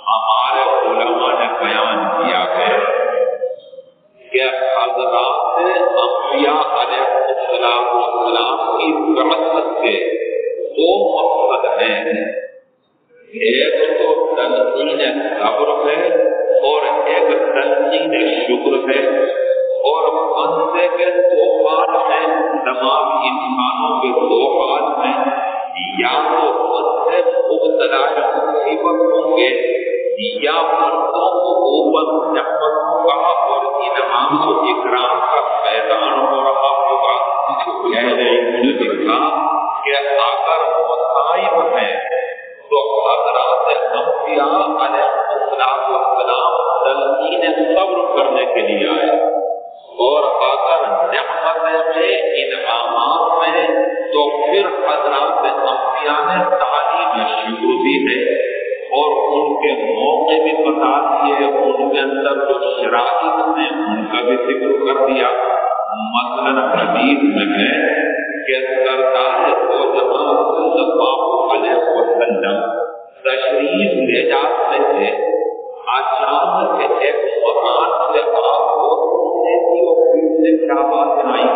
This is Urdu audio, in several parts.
ہمارے علماء نے بیان کیا ہے کہ حضرات انبیاء علیہ السلام کی بعثت کے دو مقصد ہیں، ایک تو تلقین صبر ہے اور ایک تلقین شکر ہے، اور بندے کے دو حال ہیں، تمام انسانوں کے دو حال ہیں، یا تو بندے مبتلا مصیبت ہوں گے یا بندوں کو اوپر نعمتوں کا اور انعام و اکرام کا فیضان ہو رہا ہوگا۔ لکھا کہ اگر مصائب ہیں تو حضرات انبیاء علیہ السلام تلقین صبر کرنے کے لیے آئے، اور اگر نعمت میں انعامات میں تو پھر حضرات انبیاء نے تعلیم شکر بھی ہے اور ان کے موقع بھی بتا دیے، ان کے اندر جو شرائط ہیں ان کا بھی ذکر کر دیا۔ مثلاً حدیث میں ہے کہ سرکار کو جہاں صلی اللہ علیہ وسلم تشریف لے جاتے تھے، اچانک ایک مکان سے آپ کو سننے کی اور پھر سے کیا بات آئی،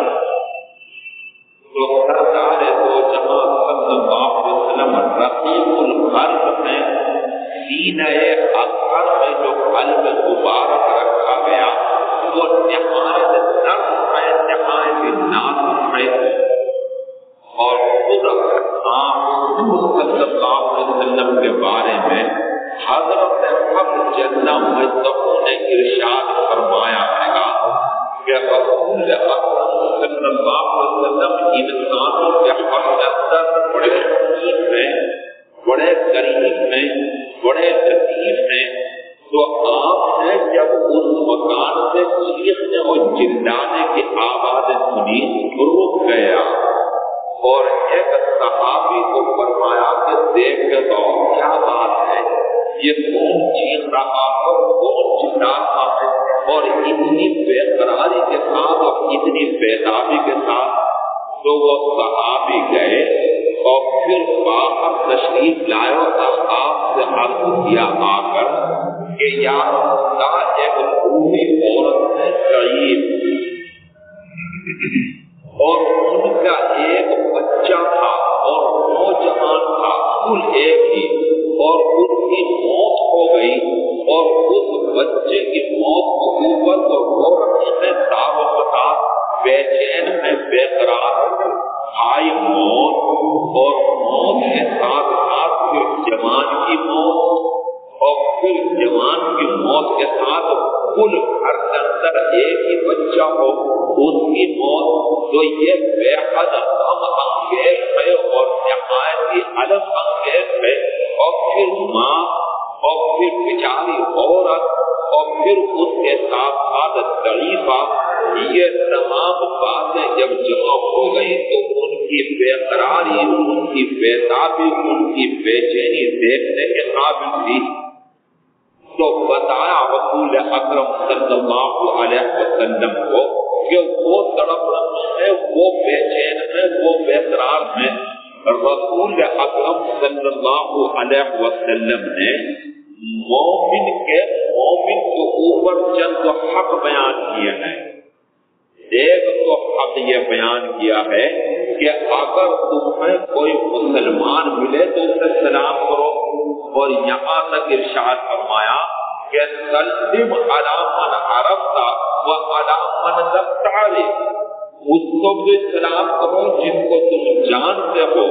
تو سرکار کو جہاں صلی اللہ علیہ وسلم رقیق القلب میں سینہ اکبر میں جو قلب مبارک رکھا گیا وہ نہایت نرم ہے، نہایت نازک ہے، اور خود صلی اللہ علیہ وسلم کے بارے میں حضرت حق جل مجدہ نے ارشاد فرمایا ہے کہ رسول اکرم صلی اللہ علیہ وسلم انسانوں کے حق اندر بڑے حکیم ہیں، بڑے قریب ہیں، بڑے لطیف ہیں۔ تو آپ نے جب اس مکان سے چیخنے اور چلانے کی آوازیں سنی رک گیا، اور ایک صحابی کو فرمایا کہ دیکھ کے تو کیا بات ہے، یہ کون چیخ رہا اور کون چلا رہا ہے، اور اتنی بے قراری کے ساتھ اور اتنی بیداری کے ساتھ۔ تو وہ صحابی گئے اور پھر باہر تشریف لائے اور آپ سے عرض کیا آ کر کہ یا رسول اللہ، ایک بوڑھی عورت ہے غریب، اور ان کا ایک بچہ تھا اور نوجوان تھا، کل ایک ہی، اور ان کی موت ہو گئی، اور اس بچے کی موت کو اوپر اور رو رہے ہیں، داغ و فتاح، بے چین ہے، بے قرار، بھائی موت، اور موت کے ساتھ ساتھ پھر جوان کی موت، اور پھر جوان کی موت کے ساتھ کل گھر کے اندر ایک ہی بچہ ہو اس کی موت، تو یہ بے حد غم انگیز ہے اور نہایت ہی الم انگیز ہے۔ اور پھر ماں، اور پھر بیچاری عورت، اور پھر اس کے ساتھ ساتھ ضعیفہ، یہ تمام باتیں جب جمع ہو گئی تو ان کی بے قراری، ان کی بیتابی، ان کی بے چینی دیکھنے کے قابل تھی۔ تو بتایا رسول اکرم صلی اللہ علیہ وسلم کو کہ وہ تڑپ رہے ہیں، وہ بے چین ہیں، وہ بے قرار ہیں۔ رسول اکرم صلی اللہ علیہ وسلم نے مومن کے اوپر چند حق بیان کیے ہیں۔ ایک تو حق یہ بیان کیا ہے کہ اگر تمہیں کوئی مسلمان ملے تو اسے سلام کرو، اور یہاں تک ارشاد فرمایا کہ سلم علی من عرفت و علی من لم تعرف، اس کو بھی سلام کرو جس کو تم جانتے ہو،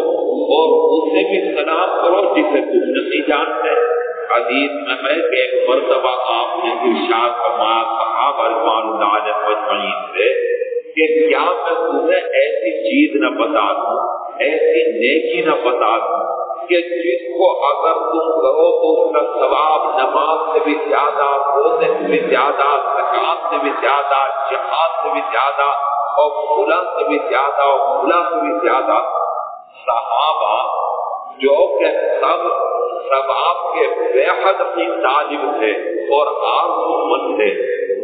اور اسے بھی سلام کرو جسے تم نہیں جانتے۔ حدیث میں ہے کہ ایک مرتبہ آپ نے ارشاد فرمایا صحابہ رضوان اللہ علیہم اجمعین سے کہ کیا میں تمہیں ایسی چیز نہ بتا دوں، ایسی نیکی نہ بتا دوں کہ جس کو اگر تم کرو تو اس کا ثواب نماز سے بھی زیادہ، روزے سے بھی زیادہ، زکات سے بھی زیادہ، جہاد سے بھی زیادہ، اور فلاں سے بھی زیادہ، اور فلاں سے بھی زیادہ۔ صحابہ جو کہ سب ثواب کے بے حد کی طالب تھے اور آرزومند تھے،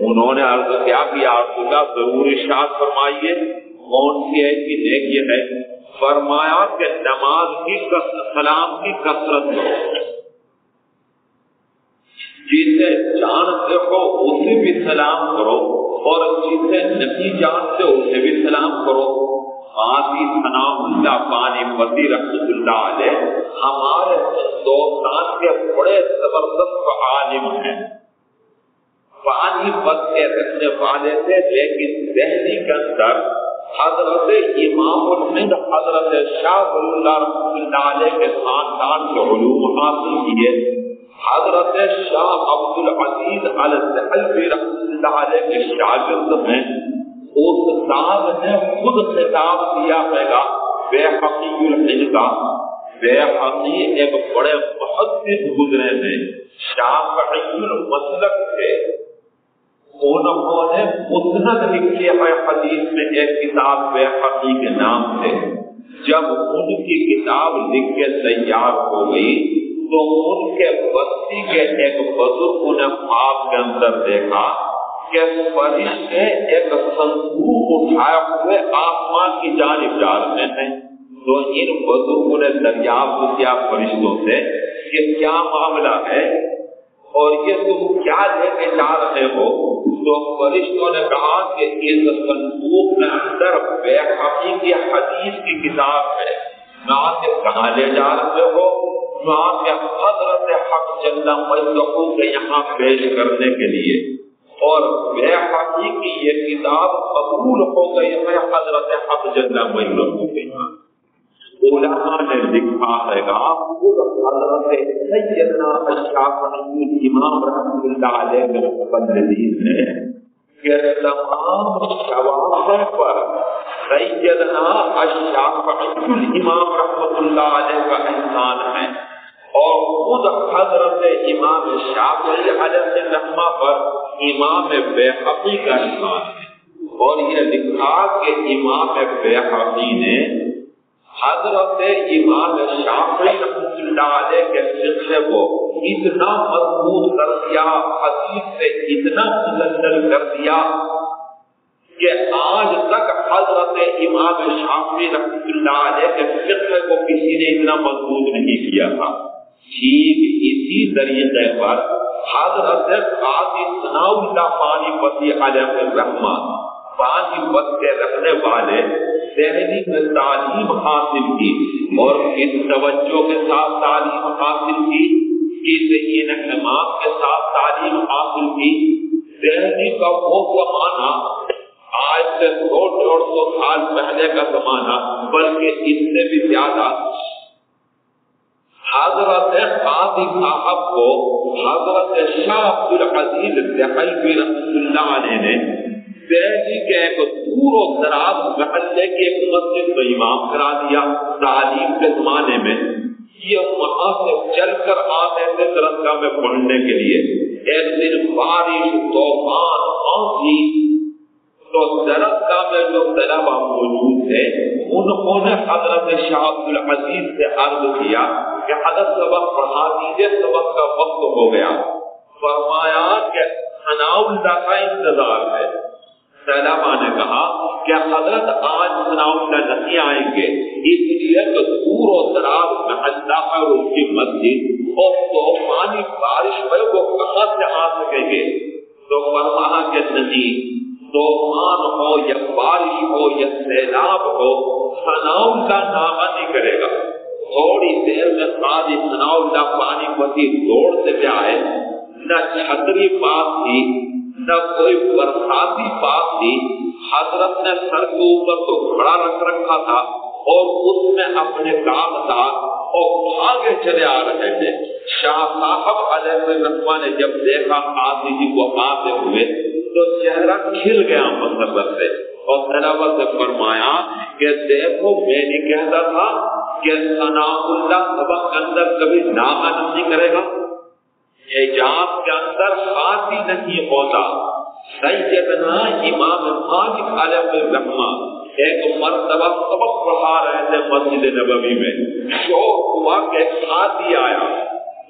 انہوں نے عرض کیا کہ یا رسول اللہ ضرور ارشاد فرمائیے کون سی ایسی نیکی ہے؟ فرمایا کہ نماز کی سلام کی کثرت کرو، جسے جانتے ہو اسے بھی سلام کرو اور جسے نہیں جانتے اسے بھی سلام کرو۔ قاضی ثناء اللہ پانی پتی رحمۃ اللہ علیہ ہمارے ہندوستان کے بڑے زبردست عالم ہیں، پانی پت کے رکھنے والے تھے، لیکن دہلی کے اندر حضرت امام الہند حضرت شاہ ولی اللہ رحمۃ اللہ علیہ کے خاندان سے علوم حاصل کیے۔ حضرت شاہ عبد العزیز الدہلوی رحمۃ اللہ علیہ کے شاگرد ہیں۔ استاد نے خود خطاب دیا ہے گا بیہقی الہند کا۔ بیہقی ایک بڑے محدث گزرے ہیں، شافعی المسلک تھے، انہوں نے مسند لکھی ہے حدیث میں ایک کتاب بیہقی کے نام سے۔ جب ان کی کتاب لکھ کے تیار ہو گئی تو ان کے بستی کے ایک بزرگ نے خواب کے اندر دیکھا کہ فرشتے ایک صندوق اٹھائے ہوئے آسمان کی جانب جا رہے ہیں۔ تو ان بزرگوں نے دریافت کیا فرشتوں سے کہ کیا معاملہ ہے اور یہ تم کیا لے کے جا رہے ہو؟ تو فرشتوں نے کہا کہ اس صندوق کے اندر بیہقی کی حدیث کی کتاب ہے، وہاں سے کہاں لے جا رہے ہو؟ وہاں سے حضرت حق جل مجدہ کے یہاں پیش کرنے کے لیے، اور بیہقی کی یہ کتاب قبول ہو گئی ہے حضرت حق جل مجدہ کے یہاں۔ علماء نے لکھا ہے گا خود حضرت سیدنا الشافعی امام رحمۃ اللہ علیہ کے مقلدین نے کہ تمام شواہد پر سیدنا الشافعی امام رحمۃ اللہ علیہ کا احسان ہے، اور خود حضرت امام شافعی علیہ الرحمہ پر امام بیہقی کا احسان ہے۔ اور یہ لکھا کہ امام بیہقی نے حضرت امام شافعی رحمۃ اللہ علیہ کے فقہ کو اتنا مضبوط کر دیا، حدیث سے اتنا مسلسل کر دیا کہ آج تک حضرت امام شافعی رحمۃ اللہ علیہ کے فقہ کو کسی نے اتنا مضبوط نہیں کیا تھا۔ ٹھیک اسی طریقے پر حضرت قاضی ثناء اللہ پانی پتی علیہ الرحمہ پانی پت کے رکھنے والے دہلی میں تعلیم حاصل کی، اور کس توجہ کے ساتھ تعلیم حاصل کی، کس انہتمام کے ساتھ تعلیم حاصل کی۔ دہلی کا وہ زمانہ آج سے 100-150 سال پہلے کا زمانہ، بلکہ اس سے بھی زیادہ، حضرت قاضی صاحب کو حضرت شاہ عبد العزیز الدہلوی رحمۃ اللہ علیہ نے دہلی کے ایک دور و دراز محلے کی ایک مسجد میں امام کرا دیا تعلیم کے زمانے میں۔ یہ وہاں سے چل کر آتے تھے درسگاہ میں پڑھنے کے لیے۔ ایک دن بارش طوفان آندھی، تو درسگاہ میں جو طلبہ موجود تھے انہوں نے حضرت شاہ عبد العزیز سے عرض کیا کہ حضرت سبق پڑھا دیجیے، سبق کا وقت ہو گیا۔ فرمایا کہ ثناء اللہ کا انتظار ہے۔ طلبہ نے کہا کہ حضرت آج ثناء اللہ نہیں آئیں گے، اس لیے تو دور و دراز محلہ ہے ان کی مسجد، اور طوفانی بارش میں وہ کہاں سے آ سکیں گے؟ تو فرمایا کہ نہیں، طوفان ہو یا بارش ہو یا سیلاب ہو، ثناء اللہ ناغہ نہیں کرے گا۔ تھوڑی دیر میں قاضی ثناء اللہ پانی پتی دوڑ سے آئے، نہ چھتری پاس تھی نہ کوئی برساتی پاس تھی۔ حضرت نے سر کے اوپر تو کھڑا رکھ رکھا تھا اور اس میں اپنے کاغذات اور بھاگے چلے آ رہے تھے۔ شاہ صاحب علیہ الرحمہ نے جب دیکھا قاضی جی کو آتے ہوئے تو چہرہ کھل گیا مسرت سے، اور طلبہ سے فرمایا کہ دیکھو میں نہیں کہتا تھا کہ ثناء اللہ سبق کے اندر کبھی ناغہ نہیں کرے گا، اعجاز کے اندر خاصی نہیں ہوتا۔ سیدنا امام مالک علیہ الرحمہ ایک مرتبہ سبق پڑھا رہے تھے مسجد نبوی میں، شوق ہوا کہ خاصی آیا،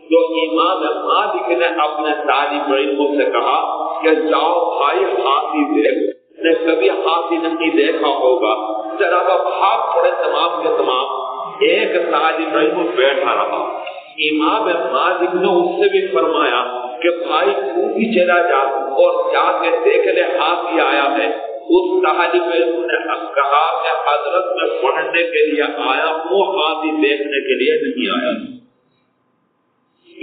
تو امام مالک نے اپنے طالب علموں سے کہا کہ جاؤ بھائی ہاتھی دیکھ، نے کبھی ہاتھی نہیں دیکھا ہوگا۔ طلبہ بھاگ پڑے تمام کے تمام، ایک طالب علم بیٹھا رہا۔ امام مالک نے اس سے بھی فرمایا کہ بھائی تو بھی چلا جا اور جا کے دیکھ لے حاضی آیا ہے. اس طالب علم نے کہا کہ حضرت میں پڑھنے کے لیے آیا ہوں، حاضی دیکھنے کے لیے نہیں آیا.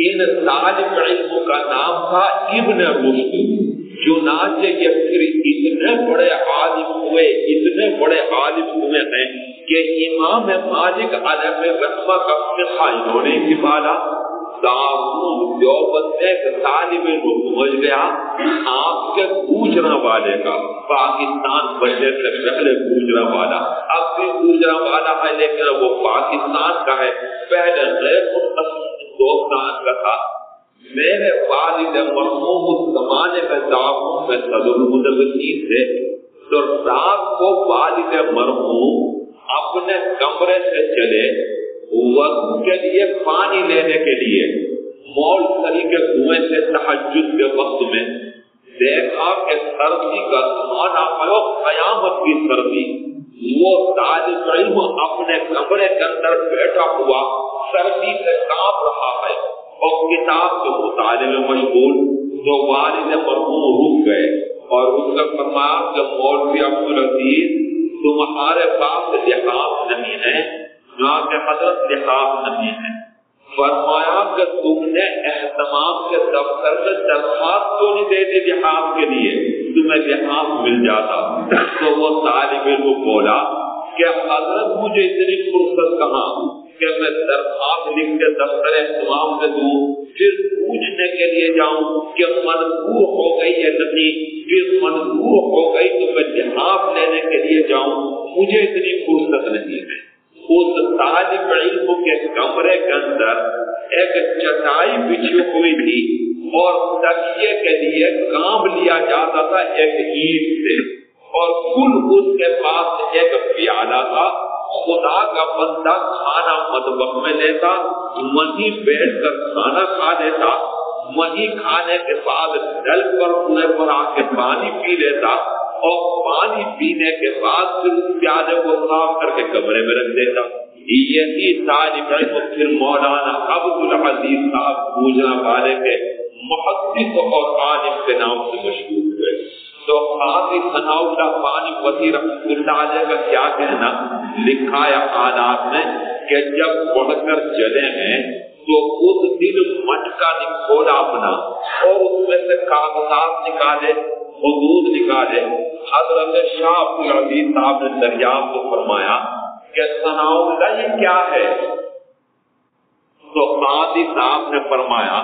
ان طالب علموں کا نام تھا ابن رشد. چنانچہ یہ پھر اتنے بڑے عالم ہوئے ہیں کہ امام مالک علیہ رحمہ کا فقہ انہوں نے سنبھالا. دیوبند میں ایک طالب علم سمجھ گیا آپ کے گوجرا والے کا، پاکستان بننے سے پہلے گوجرا والا، اب بھی گوجرا والا ہے لیکن وہ پاکستان کا ہے، پہلے غیر ہندوستان کا تھا. میرے والد مرحوم اس زمانے میں دعوت میں صدر المدرسین تھے. تو رات کو والد مرحوم اپنے کمرے سے چلے وضو کے لیے پانی لینے کے لیے، مول سری کے کنویں سے تہجد کے وقت میں دیکھا کہ سردی کا زمانہ ہے، قیامت کی سردی. وہ طالب علم اپنے کمرے کے اندر بیٹھا ہوا سردی سے کانپ رہا ہے اور کتاب کے مطالعے میں مشغول. تو والد مرحوم رک گئے اور اس کا فرمایا کہ مولوی عبدالعزیز تمہارے پاس لحاظ نہیں ہے؟ کہ حضرت لحاظ نہیں ہے. فرمایا کہ تم نے اہتمام کے دفتر میں درخواست کیوں نہیں دیتے لحاظ کے لیے، تمہیں لحاظ مل جاتا. تو وہ طالب علم بولا کہ حضرت مجھے اتنی فرصت کہاں کہ میں درخواست لکھ کے دفتر اہتمام میں دوں، پھر پوچھنے کے لیے جاؤں کہ منظور ہو گئی یا نہیں، پھر منظور ہو گئی تو میں لحاظ لینے کے لیے جاؤں. مجھے اتنی فرصت نہیں ہے. اس طالب علم کے کمرے کے اندر ایک چٹائی بچھی ہوئی تھی اور تکیے کے لیے کام لیا جاتا تھا ایک اینٹ سے، اور کل اس کے پاس ایک پیالہ تھا. خدا کا بندہ کھانا مطبخ میں لیتا، وہیں بیٹھ کر کھانا کھا لیتا، وہیں کھانے کے بعد ڈل پر کنویں پر آ کے پانی پی لیتا، اور پانی پینے کے بعد پھر اس پیالے کو صاف کر کے کمرے میں رکھ دیتا. یہی طالب علم پھر مولانا عبدالعزیز صاحب گوجرا والے کے محدث اور عالم کے نام سے مشہور ہوئے. تو قاضی ثناء اللہ پانی پتی رحمۃ اللہ علیہ کا کیا کہنا لکھا ہے حالات میں کہ جب پڑھ کر چلے ہیں تو اس دن مٹکا کھولا اپنا اور اس میں سے کاغذات نکالے، حدود نکالے. حضرت شاہ عبدالعزیز صاحب نے دریافت فرمایا کہ ثناء اللہ یہ کیا ہے؟ تو قاضی صاحب نے فرمایا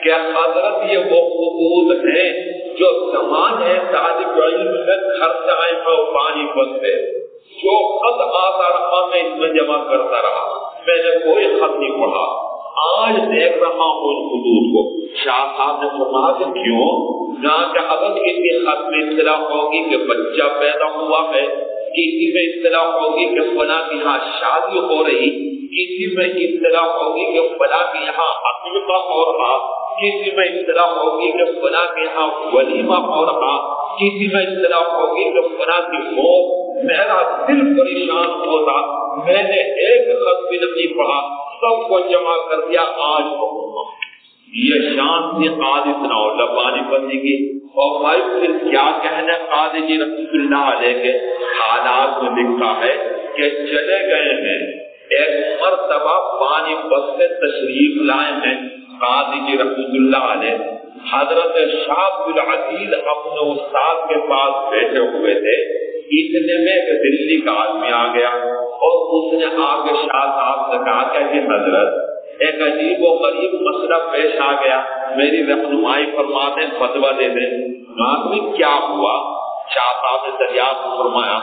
کہ حضرت یہ وہ حدود ہیں جو زمانے طالب علم میں خرچ آئے ہیں پانی بنتے، جو خط آتا رہا میں اس میں جمع کرتا رہا، میں نے کوئی خط نہیں پڑھا، آج دیکھ رہا ہوں ان حدود کو. شاہ صاحب نے فرمایا کہ کیوں؟ نہ کہ اگر کسی خط میں اطلاع ہوگی کہ بچہ پیدا ہوا ہے، کسی میں اطلاع ہوگی کہ فلاں کی یہاں شادی ہو رہی، کسی میں اطلاع ہوگی کہ فلاں کی یہاں عقیقہ ہو رہا، کسی میں اطلاع ہوگی کہ فلاں کے یہاں ولیمہ ہو رہا، کسی میں اطلاع ہوگی کہ فلاں کی موت. میرا دل پریشان ہوتا، میں نے ایک خط بھی نہیں پڑھا، سب کو جمع کر دیا. آج پڑھوں. یہ شان تھی قاضی ثناء اللہ پانی بندی کی. اور بھائی پھر کیا کہنا قاضی جی رحمۃ اللہ علیہ کے حالات میں لکھا ہے کہ چلے گئے ہیں ایک مرتبہ پانی بس سے تشریف لائے ہیں قاضی جی رحمۃ اللہ علیہ. حضرت شاہ عبدالعزیز اپنے استاد کے پاس بیٹھے ہوئے تھے. اتنے میں ایک دلی کا آدمی آ گیا اور اس نے آ کے شاہ صاحب سے کہا کہ حضرت ایک عجیب و غریب مسئلہ پیش آ گیا، میری رہنمائی فرما دیں، فتویٰ دے دیں. آدمی کیا ہوا؟ شاہ صاحب نے دریافت فرمایا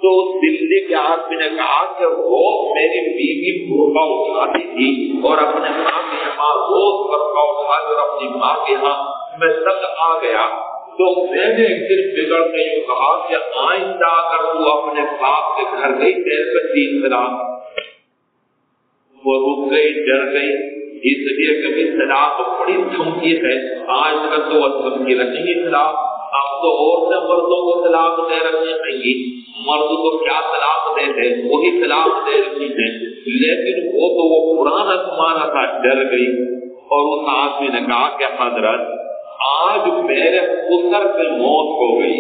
تو دلی کے آدمی نے کہا کہ روز میری بیوی برقع اٹھاتی تھی اور اپنے ماں کے یہاں روز برقع اٹھا کر اپنی ماں کے یہاں میں تک آ گیا. تو میں نے ایک دن بگڑ کے یوں کہا کہ آئندہ اگر تو اپنے باپ کے گھر گئی تیرے پہ 3 طلاق. وہ رک گئی، ڈر گئی، اس لیے کبھی طلاق بڑی دھمکی ہے، آج تک تو وہ دھمکی رکھیں گی طلاق. اب تو عورتیں مردوں کو طلاق دے رکھی ہیں، مردوں کو کیا طلاق دے دے، وہی طلاق دے رہی ہے. لیکن وہ تو وہ پرانا زمانہ تھا. ڈر گئی اور اس آدمی نے کہا کہ حضرت آج میرے پتر سے موت ہو گئی،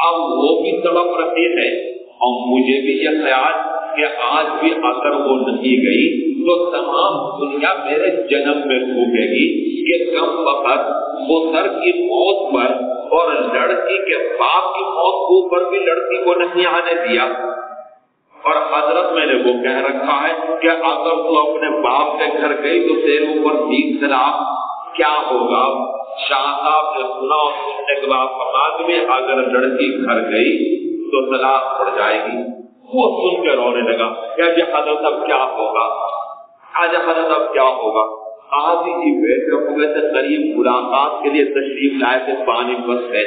اب وہ بھی تڑپ رہے ہیں اور مجھے بھی یہ خیال کہ آج بھی اگر وہ نہیں گئی تو تمام دنیا میرے جنم میں ڈوبے گی کہ کم وقت پتر کی موت پر اور لڑکی کے باپ کی موت کے اوپر بھی لڑکی کو نہیں آنے دیا۔ اور حضرت میں نے وہ کہہ رکھا ہے کہ اگر تو اپنے باپ کے گھر گئی تو تیرے اوپر 20 طلاق کیا ہوگا؟ شاہ صاحب نے سنا اور سننے کے بعد فرمایا کہ اگر لڑکی گھر گئی تو طلاق پڑ جائے گی۔ وہ سن کے رونے لگا کہ حضرت اب کیا ہوگا، آج حضرت اب کیا ہوگا؟ آج ہی بیٹھے ہوئے تھے، قریب ملاقات کے لیے تشریف لائے تھے پانی بس سے۔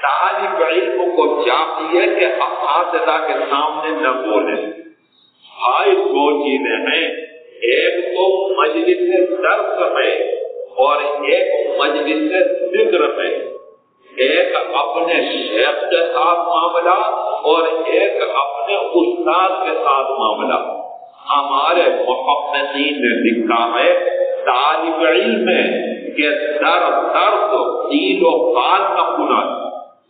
طالب علم کو چاہیے کہ اساتذہ کے سامنے نہ بولے۔ بھائی دو چیزیں ہیں، ایک تو مجلس درس ہے اور ایک مجلس ذکر ہے، ایک اپنے شیخ کے ساتھ معاملہ اور ایک اپنے استاد کے ساتھ معاملہ۔ ہمارے محققین نے لکھا ہے طالب علم کے درس قیل و قال کا کنت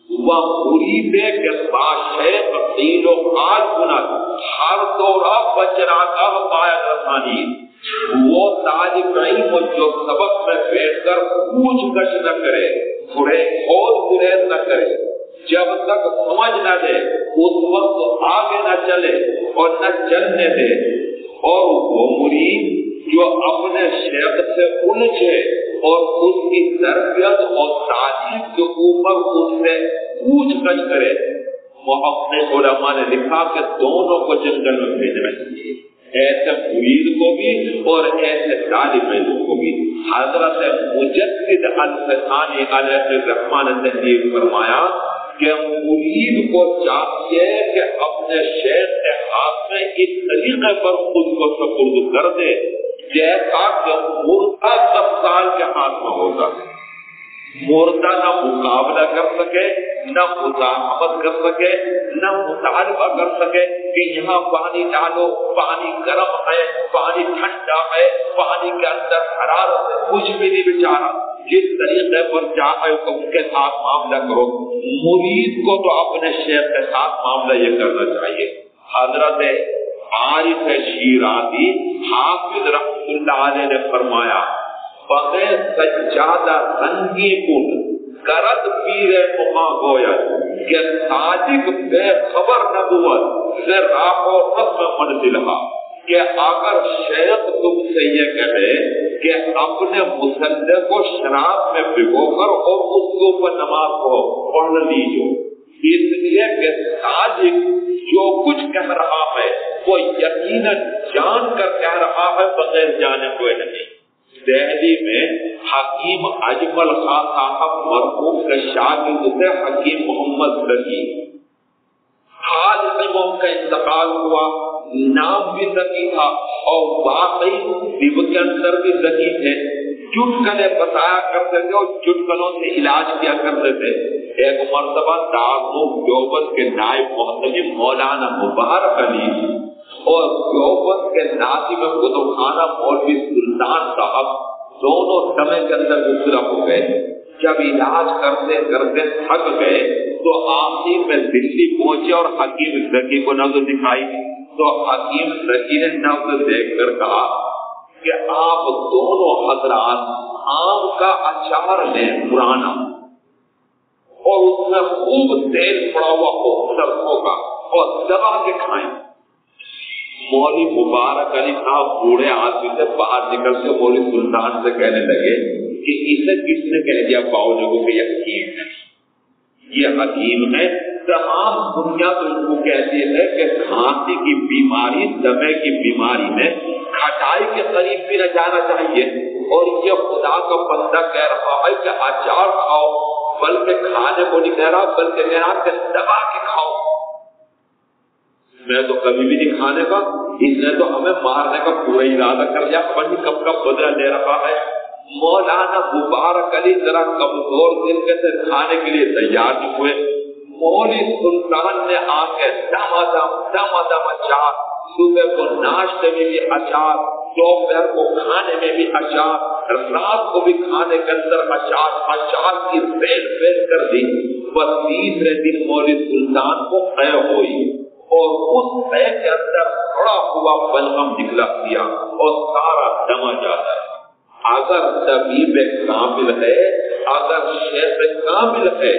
وہ مرید کے پاس ہے قیل و قال کنت، ہر دورہ بچرا کا باید رسانی۔ وہ طالب علم جو سبق میں بیٹھ کر پوچھ گچھ نہ کرے، تھوڑے کھود گریز نہ کرے، جب تک سمجھ نہ دے اس وقت آگے نہ چلے اور نہ چلنے دے۔ اور وہ مرید جو اپنے شیخ سے الجھے اور اس کی تربیت اور تعلیم کے اوپر اس سے پوچھ گچھ کرے، محقق علماء نے لکھا کہ دونوں کو جنگل میں بھیجنا چاہیے، ایسے مرید کو بھی اور ایسے طالب علم کو بھی۔ حضرت مجدد الفسانی علیہ الرحمن نے تحریر فرمایا کہ مرید کو چاہیے کہ اپنے شیخ کے ہاتھ میں اس طریقے پر خود کو سپرد کر دے جیسا کہ مردہ 10 سال کے ہاتھ میں ہوتا ہے۔ مردہ نہ مقابلہ کر سکے، نہ مزاحمت کر سکے، نہ مطالبہ کر سکے کہ یہاں پانی ڈالو، پانی گرم ہے، پانی ٹھنڈا ہے، پانی کے اندر حرارت ہے، کچھ بھی نہیں بیچارہ، جس طریقے پر چاہے ان کے ساتھ معاملہ کرو۔ مرید کو تو اپنے شیخ کے ساتھ معاملہ یہ کرنا چاہیے۔ حضرت عارف شیرازی حافظ رحمۃ اللہ علیہ نے فرمایا بغیر سجادہ رنگی کن کرد پیر مہاں گویا کہ صادق بے خبر نبوت سے راہ و رسم منزلہ، کہ اگر شیخ تم سے یہ کہے کہ اپنے مسلح کو شراب میں بھگو کر اور اس کے اوپر نماز کو پڑھ لیجو، اس لیے کہ صادق جو کچھ کہہ رہا ہے وہ یقیناً جان کر کہہ رہا ہے، بغیر جانے ہوئے نہیں۔ دہلی میں حکیم اجمل خان صاحب مرحوم کے شاگرد تھے حکیم محمد زکی، حال میں ان کا انتقال ہوا، نام بھی زکی تھا اور واقعی دل کے اندر بھی زکی تھے، چٹکلے بتایا کرتے تھے اور چٹکلوں سے علاج کیا کرتے تھے۔ ایک مرتبہ دارالعلوم دیوبند کے نائب محتمم مولانا مبارک علی اور دیوبند کے ناظم کتب خانہ مولوی سلطان صاحب دونوں دمے کے اندر مبتلا ہو گئے۔ جب علاج کرتے کرتے تھک گئے تو آخر میں دلی پہنچے اور حکیم زکی کو نبض دکھائی تو حکیم زکی نے نبض دیکھ کر کہا کہ آپ دونوں حضرات آم کا اچار لیں پرانا اور اس میں خوب تیل پڑا ہوا ہو سرسوں کا اور دبا کے کھائیں۔ مولوی مبارک علی صاحب بوڑھے آدمی سے باہر نکل کے مولوی سلطان سے کہنے لگے کہ اسے کس نے کہہ دیا باؤ کہ یہ حکیم ہے، یہ حکیم ہے۔ تمام دنیا تو ان کو کہتی ہے کہ کھانسی کی بیماری، دمے کی بیماری میں کھٹائی کے قریب بھی نہ جانا چاہیے، اور یہ خدا کا بندہ کہہ رہا ہے کہ اچار کھاؤ، بلکہ کھانے کو نہیں کہہ رہا بلکہ کہہ رہا کہ دبا کے کھاؤ۔ میں تو کبھی بھی نہیں کھانے کا، اس نے تو ہمیں مارنے کا پورا ارادہ کر لیا، پتہ کب کا بدلہ لے رہا ہے۔ مولانا مبارک علی ذرا کمزور دل کے سے کھانے کے لیے تیار نہیں ہوئے۔ مولوی سلطان نے آ کے دم اچار، صبح کو ناشتے میں بھی اچار، دوپہر کو کھانے میں بھی اشعار، رات کو بھی کھانے کے اندر اشعار کی ریل کر دی. بس تیسرے دن مولوی سلطان کو قے ہوئی اور اس قے کے اندر کھڑا ہوا بلغم نکلا دیا اور سارا دما جاتا ہے. اگر طبیب کامل ہے، اگر شیخ کامل ہے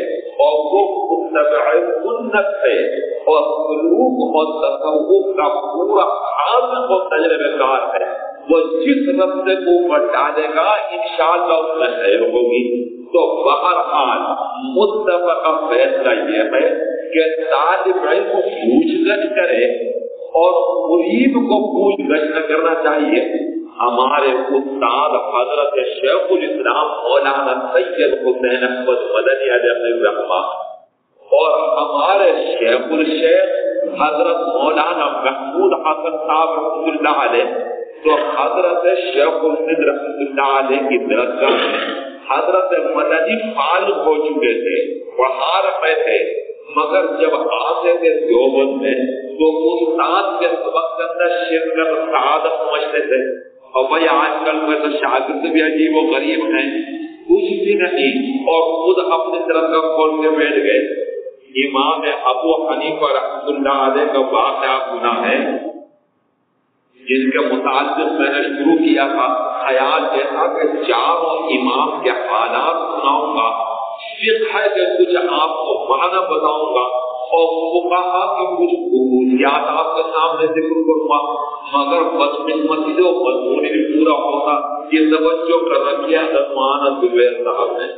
اور وہ متبع سنت ہے اور سلوک اور تصوف کا پورا حاضر و تجربہ کار ہے، وہ جس رستے کو اوپر ڈالے گا انشاءاللہ اس میں خیر ہوگی. تو بہرحال متفقہ فیصلہ یہ ہے کہ طالب علم کو پوچھ گچھ کرے اور مرید کو پوچھ گچھ نہ کرنا چاہیے. ہمارے استاد حضرت شیخ الاسلام مولانا سید حسین احمد مدنی علیہ الرحمہ اور ہمارے شیخ الشیخ حضرت مولانا محمود حسن صاحب رحمۃ اللہ علیہ، تو حضرت شیخ الہند رحمۃ اللہ علیہ کی درجہ میں حضرت مدنی فارغ ہو چکے تھے، پڑھا رہے تھے، مگر جب آتے تھے دیوبند میں تو استاد کے سبق کے اندر شرکت سعادت سمجھتے تھے. اور بھائی آج کل میں تو شاگرد بھی عجیب و غریب ہیں، کچھ بھی نہیں، اور خود اپنی طرف کا کھول کے بیٹھ گئے. امام ابو حنیفہ رحمۃ اللہ علیہ کا واقعہ سنا ہے، جن کے متعلق میں نے شروع کیا تھا. خیال یہ تھا کہ چاروں امام کے حالات سناؤں گا، فقہ کے کچھ آپ کو معنی بتاؤں گا اور فقہا کی کچھ خصوصیات آپ کے سامنے ذکر کروں گا. مگر بدقسمتی سے مضمون بھی پورا ہوتا. یہ توجہ کر رکھی ہے مولانا زبیر صاحب نے،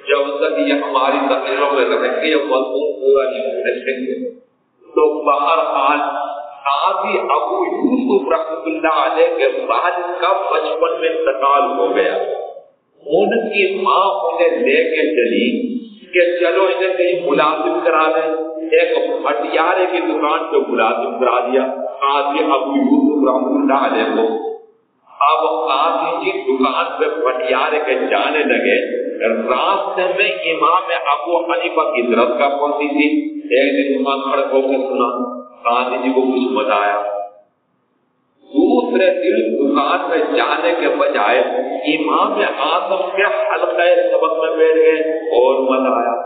جب تک یہ ہماری تقریروں میں رہیں گے یہ مضمون پورا نہیں ہونے دیں گے. تو بہرحال قاضی ابو یوسف رحمۃ اللہ علیہ کے والد کا بچپن میں انتقال ہو گیا. ان کی ماں انہیں لے کے چلی کہ چلو انہیں کہیں ملازم کرا دیں. ایک بھٹیارے کی دکان پہ ملازم کرا دیا قاضی ابو یوسف رحمۃ اللہ علیہ کو. اب قاضی جی دکان پہ بھٹیارے کے جانے لگے. راستے میں امام ابو حنیفہ کی طرف کا پہنچی تھی. ایک دن دکان کھڑے ہو کے سنا، قاضی جی کو کچھ مزہ آیا. دوسرے دن دکان میں جانے کے بجائے امام اعظم کے حلقہ سبق میں بیٹھ گئے اور مزہ آیا.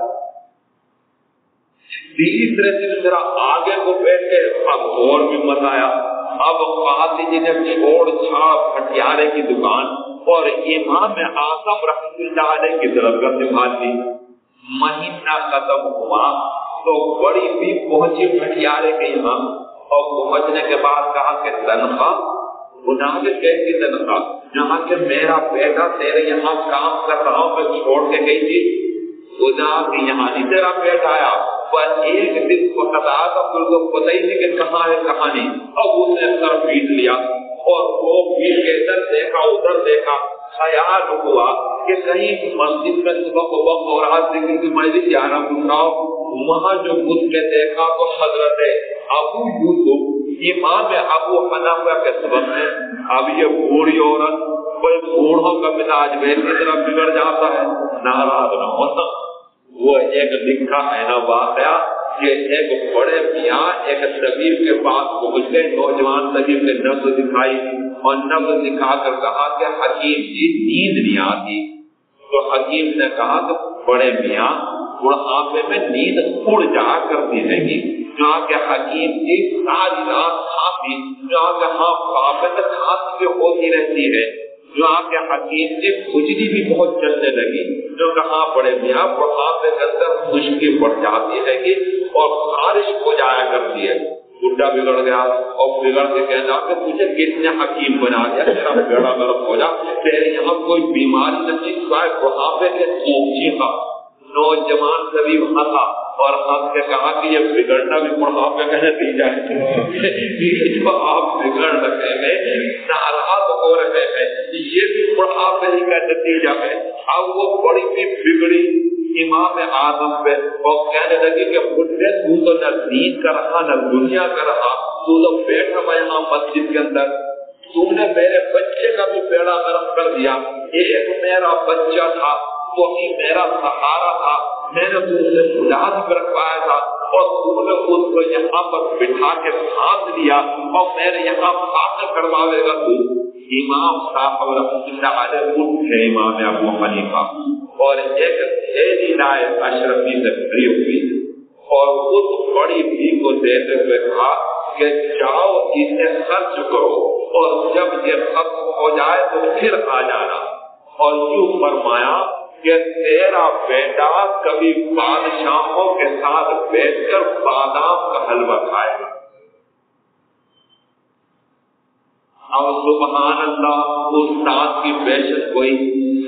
تیسرے دن ذرا آگے کو بیٹھ کے اب اور بھی مزہ آیا. اب قاضی جی نے چھوڑ چھاڑ بھٹیارے کی دکان اور امام اعظم رحمۃ اللہ علیہ کی طرف کا نبھا دی. مہینہ ختم ہوا تو بڑی بھی پہنچی بھٹیارے کے یہاں اور پہنچنے کے بعد کہا کہ تنخواہ گناہ کے کیسی تنخواہ؟ جہاں کہ میرا بیٹا تیرے یہاں کام کر رہا ہوں، میں چھوڑ کے گئی تھی. گناہ کہ یہاں نہیں تیرا بیٹا آیا، پر ایک دن کو قطع تھا تو پتہ ہی نہیں کہ کہاں ہے کہاں نہیں. اب اس نے سر پیٹ لیا اور وہ پیٹ کے ادھر دیکھا ادھر دیکھا. خیال ہوا کہ کہیں مسجد میں صبح کو وقت ہو رہا ذکر کی مجلس جانا گزراؤ. وہاں جو گھس کے دیکھا تو حضرت ابو یوسف امام ابو حنیفہ کے سبق میں. اب یہ بوڑھی عورت، کوئی بوڑھوں کا مزاج ویسی طرح بگڑ جاتا ہے، ناراض نہ ہوتا. وہ ایک لکھا ہے نا واقعہ کہ ایک بڑے میاں ایک طبیب کے پاس پہنچ گئے. نوجوان طبیب نے نبض دکھائی اور نبض دکھا کر کہا کہ حکیم جی نیند نہیں آتی. تو حکیم نے کہا کہ بڑے میاں بڑھاپے میں نیند اڑ جا کرتی رہے گی. جہاں کہ حکیم جی ساری رات کھاتی، جہاں کہ ہاں بڑھاپے میں کھانسی بھی ہوتی رہتی ہے. جہاں کہ حکیم جی کھجلی بھی بہت چلنے لگی. جو کہاں بڑے میاں بڑھاپے کے اندر خشکی بڑھ جاتی ہے گی اور خارش ہو جایا کرتی ہے. بڈھا بگڑ گیا اور بگڑ کے کہنا کہ تجھے کتنے حکیم بنا دیا، تیرا بیڑا گرم ہو جا، تیرے یہاں کوئی بیماری نہیں سوائے بڑھاپے کے سوچی کا. نوجوان طبیب ہنسا اور ہنس کے کہا کہ یہ بگڑنا بھی بڑھاپے کا نتیجہ ہے. جو آپ بگڑ رہے ہیں، ناراض ہو رہے ہیں، یہ بھی بڑھاپے ہی کا نتیجہ ہے. اب وہ بڑی بھی بگڑی امام اعظم پہ اور کہنے لگی کہ بڈھے تو نہ دین کا رہا نہ دنیا کا رہا، تو بیٹھا ہوا یہاں مسجد کے اندر، تم نے میرے بچے کا بھی بیڑا گرم کر دیا. ایک میرا بچہ تھا، وہی میرا سہارا تھا، میں نے تم سے مجاز بھی رکھوایا تھا اور تم نے اس کو یہاں پر بٹھا کے پھانس لیا اور میرے یہاں فاتح کرواوے گا. تو امام صاحب رحمۃ اللہ علیہ اٹھے امام ابو حنیفہ اور ایک تھیلی لائے اشرفی سے بھری ہوئی اور اس بڑی بھی کو دیتے ہوئے کہا کہ جاؤ اسے خرچ کرو اور جب یہ ختم ہو جائے تو پھر آ جانا. اور یوں فرمایا کہ تیرا بیٹا کبھی بادشاہوں کے ساتھ بیٹھ کر بادام کا حلوہ کھائے گا. اور سبحان اللہ استاد کی بحثت ہوئی.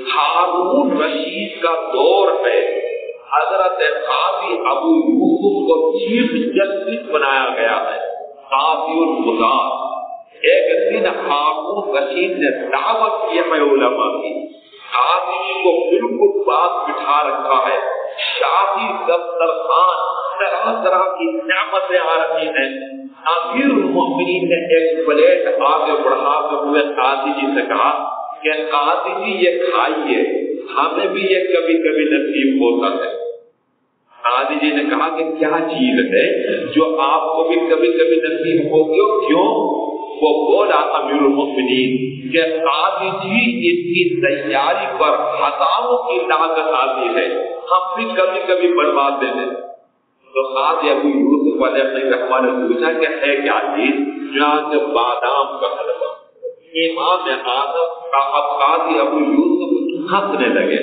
ہارون رشید کا دور ہے. حضرت قاضی ابو یوسف کو چیف جسٹس بنایا گیا ہے, قاضی القضات. ایک دن ہارون رشید نے دعوت کی ہے علماء کی. قاضی کو بالکل بات بٹھا رکھا ہے. شاہی دسترخوان طرح طرح کی نعمتیں آ رہی ہیں. امیر المؤمنین نے ایک پلیٹ آگے بڑھاتے ہوئے قاضی جی سے کہا کہ قاضی جی یہ کھائیے, ہمیں بھی یہ کبھی کبھی نصیب ہوتا ہے. قاضی جی نے کہا کہ کیا چیز ہے جو آپ کو بھی کبھی کبھی نصیب ہوگی اور کیوں؟ وہ بولا امیر المؤمنین کہ قاضی جی اس کی تیاری پر ہزاروں کی لاگت آتی ہے, ہم بھی کبھی کبھی برباد دے دیں. تو قاضی ابو یوسف علیہ الرحمٰن نے پوچھا کہ ہے کیا چیز؟ جہاں بادام کا حلوہ. امام اعظم کا قاضی ابو یوسف ہنسنے لگے.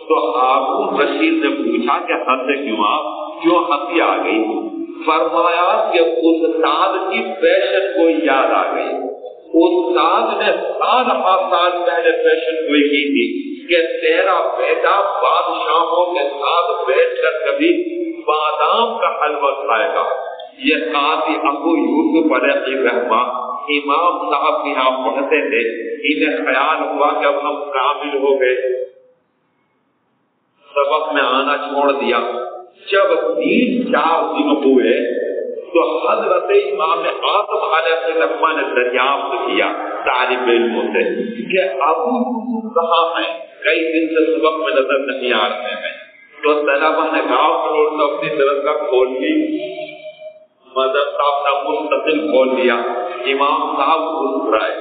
تو ہارون رشید نے پوچھا کہ ہنسے کیوں آپ, کیوں ہنسی آ گئی؟ فرمایا کہ استاد کی پیشن کو یاد آ گئی. استاد نے سال پہلے پیشن گوئی کی تھی کہ تیرا بیٹا بادشاہوں کے ساتھ بیٹھ کر کبھی بادام کا حلوہ کھائے گا. یہ قاضی ابو یوسف علیہ الرحمٰن امام صاحب کے یہاں پڑھتے تھے. انہیں خیال ہوا کہ اب ہم کامل ہو گئے, سبق میں آنا چھوڑ دیا. جب 3-4 دن ہوئے تو حضرت امام اعظم علیہ السلام نے دریافت کیا طالب علموں سے کہ ابو یوسف کہاں ہیں, کئی دن سے سبق میں نظر نہیں آ رہے ہیں. تو طلبہ نے کہا تو اپنی طرف کا کھول لی, مذہب صاحب نے مستقل کھول لیا. امام صاحب مسکرائے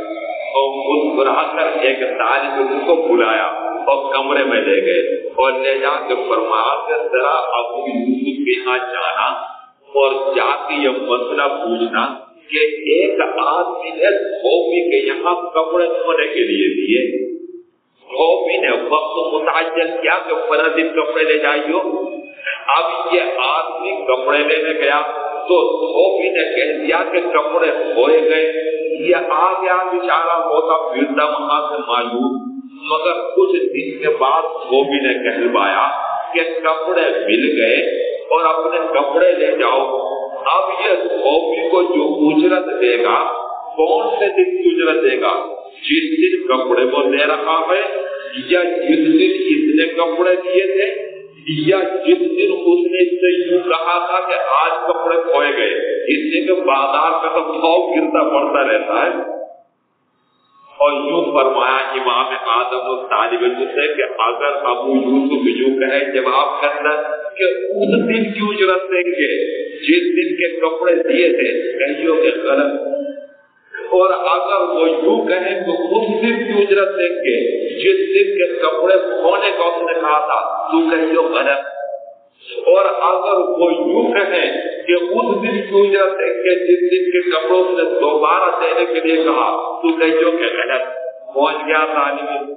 اور مسکرا کر ایک طالب علم کو بلایا اور کمرے میں لے گئے اور لے جا کے فرمایا کہ ذرا ابو یوسف کے یہاں جانا اور جا کے یہ مسئلہ پوچھنا کہ ایک آدمی نے دھوبی کے یہاں کپڑے دھونے کے لیے دیے. دھوبی نے وقت متعین کیا کہ 15 دن کپڑے لے جائیو. اب یہ آدمی کپڑے لینے گیا تو دھوبی نے کہہ دیا کہ کپڑے دھوئے گئے. یہ آ گیا بیچارہ ہوتا پھرتا وہاں سے معلوم, مگر کچھ دن کے بعد دھوبی نے کہلوایا کہ کپڑے مل گئے اور اپنے کپڑے لے جاؤ. اب یہ دھوبی کو جو اجرت دے گا کون سے دن کی اجرت دے گا؟ جس دن کپڑے وہ دے رہا ہے, یا جس دن اس نے کپڑے دیے تھے, یا جس دن اس نے اس سے یوں کہا تھا کہ آج کپڑے کھوئے گئے. اس لیے کہ بازار کا تو بھاؤ گرتا پڑتا رہتا ہے. اور یوں فرمایا امام اعظم طالب علم سے کہ اگر ابو یوسف یوں کہے جواب کے اندر کہ اس دن کی اجرت دیں گے جس دن کے کپڑے دیے تھے, کہیو کہ غلط. اور اگر وہ یوں کہیں تو اس دن کی اجرت دیں گے جس دن کے کپڑے کھونے کا اس نے کہا تھا, تو کہیو غلط. اور اگر وہ یوں کہیں کہ اس دن کی اجرت دیں گے جس دن کے کپڑوں سے دوبارہ دینے کے لیے کہا, تو کہیو کہ غلط. پہنچ گیا طالب.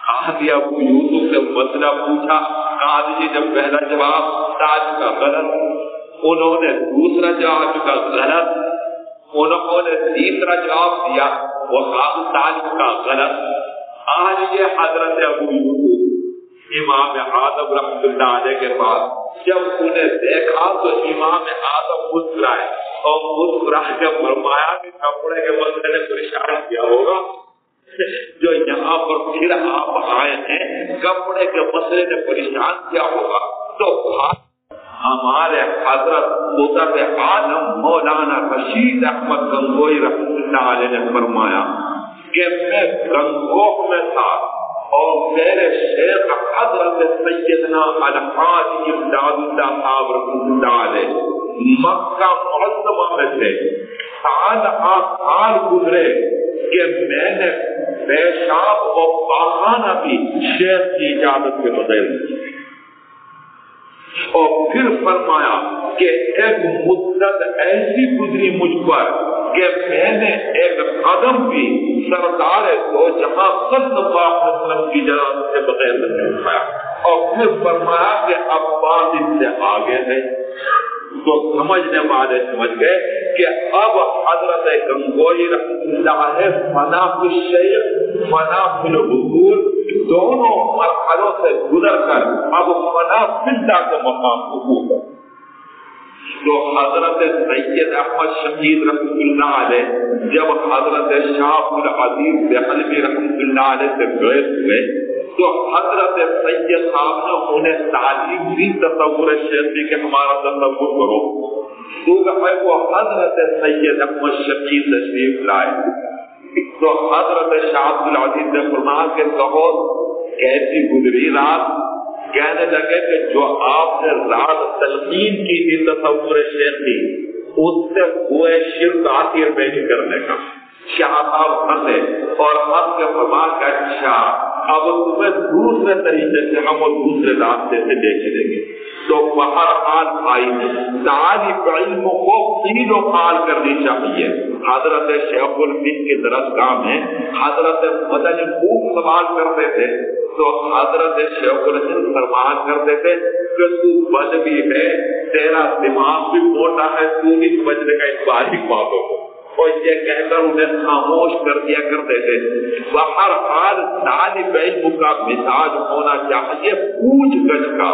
قاضی ابو یوسف سے مسئلہ پوچھا. قاضی جی جب پہلا جواب تاج کا غلط, انہوں نے دوسرا جواب کا غلط, انہوں نے تیسرا جواب دیا وہ طالب کا غلط. آج یہ حضرت ابو یوسف امام اعظم رحمۃ اللہ علیہ کے پاس جب انہیں دیکھا تو امام اعظم مسکرائے اور مسکرا کے فرمایا کہ کپڑے کے مسئلے نے پریشان کیا ہوگا جو یہاں پر پھر آپ آئے ہیں, کپڑے کے مسئلے نے پریشان کیا ہوگا. تو ہمارے حضرت بزرگ عالم مولانا رشید احمد گنگوئی رحمۃ اللہ علیہ نے فرمایا کہ میں گنگوہ میں تھا اور میرے شیخ حضرت سیدنا الحاج امداد اللہ صاحب رحمۃ اللہ علیہ مکہ معظمہ میں تھے سال گزرے کہ میں نے پیشاب اور پاخانہ بھی شیخ کی اجازت کے بغیر اور پھر فرمایا کہ ایک مدت ایسی گزری مجھ پر کہ میں نے ایک قدم بھی سردار دو جہاں صلی اللہ علیہ وسلم کی اجازت کے بغیر نہیں اٹھایا. اور پھر فرمایا کہ اب بات ان سے آگے ہے. تو سمجھنے والے سمجھ گئے کہ اب حضرت گنگوئی رحمۃ اللہ علیہ فنا فی الشیخ فنا فی الحضور دونوں مرحلوں سے گزر کر اب فنا فی اللہ کے مقام کو ہوگا. تو حضرت سید احمد شہید رحمۃ اللہ علیہ جب حضرت شاہ العزیز دہلوی رحمۃ اللہ علیہ سے بیعت ہوئے تو حضرت سید صاحب نے انہیں تعلیم دی تصور شیخی کہ ہمارا تصور کرو. تو ہے وہ حضرت سید احمد شہید تشریف لائے تو حضرت شاہ العزیز نے فرمایا کہ کہو کیسی گزری رات. کہنے لگے کہ جو آپ نے رات تلقین کی تھی تصور شیخی اس سے کوئی شرک آخر میں نہیں کرنے کا. شاہ صاحب ہنسے اور ہنس کے فرما کہ اچھا اب تمہیں دوسرے طریقے سے ہم دوسرے راستے سے دیکھ لیں گے. تو بہرحال بھائی طالب علم کو تین حال کرنی چاہیے. حضرت شیخ الدین کی درسگاہ میں حضرت مدنی خوب سوال کرتے تھے تو حضرت شیخ الدین فرمان کرتے تھے کہ تو بد بھی ہے تیرا دماغ بھی موٹا ہے تو بھی بچنے کا ایک باریک بات ہو اور یہ کہہ کر انہیں خاموش کر دیا کرتے تھے. بہرحال طالب علم کا مزاج ہونا چاہیے پوچھ گچھ کا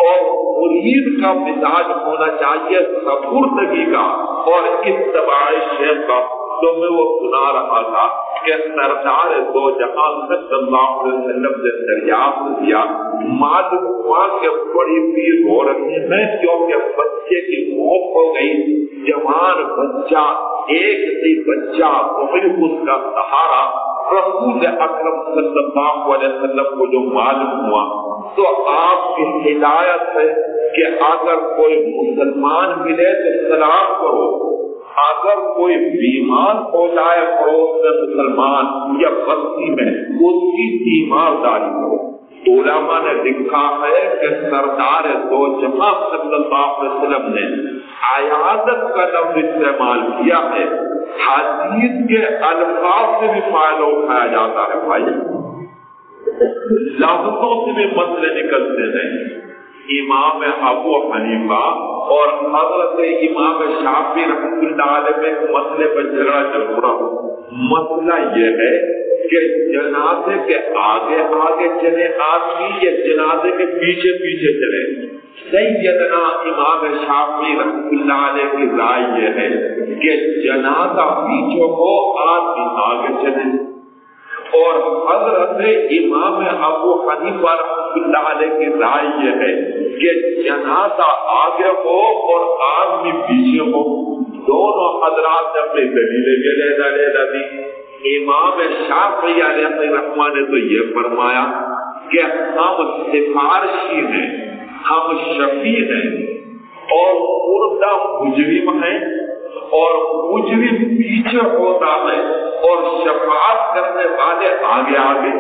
اور مرید کا مزاج ہونا چاہیے سپردگی کا اور اتباع شیخ کا. تو میں وہ سنا رہا تھا کہ سردار دو جہاں صلی اللہ علیہ وسلم نے دریافت کیا معلوم ہوا کہ بڑی پیر ہو رہی ہے کیونکہ بچے کی موت ہو گئی. جوان بچہ ایک ہی بچہ اس کا سہارا رسول اکرم صلی اللہ علیہ وسلم کو جو معلوم ہوا تو آپ کی ہدایت ہے کہ اگر کوئی مسلمان ملے تو سلام کرو. اگر کوئی بیمار ہو جائے پڑوس میں مسلمان یا بستی میں اس کی تیمارداری کرو. علماء نے لکھا ہے کہ سردار دو جہاں صلی اللہ علیہ وسلم نے عیادت کا لفظ استعمال کیا ہے. حدیث کے الفاظ سے بھی فائدہ اٹھایا جاتا ہے بھائی, لفظوں سے بھی مسئلے نکلتے ہیں. امام ابو حنیفہ اور حضرت امام شافعی رحمۃ اللہ علیہ میں مسئلے پر جھگڑا چل رہا. مسئلہ یہ ہے کہ جنازے کے آگے آگے چلے آدمی یا جنازے کے پیچھے پیچھے چلے. سیدنا امام شافعی رحمۃ اللہ علیہ کی رائے یہ ہے کہ جنازہ پیچھے ہو آدمی آگے چلے اور حضرت امام ابو حنیفہ رحمۃ اللہ علیہ کی رائے یہ ہے کہ جنازہ آگے ہو اور آدمی پیچھے ہو. دونوں حضرات نے اپنی دلیلیں لے دی. امام شافعی علیہ الرحمہ نے تو یہ فرمایا کہ ہم سفارشی ہیں, ہم شفیع ہیں اور مردہ مجرم ہیں اور مجرم پیچھے ہوتا ہے اور شفاعت کرنے والے آگے آگے.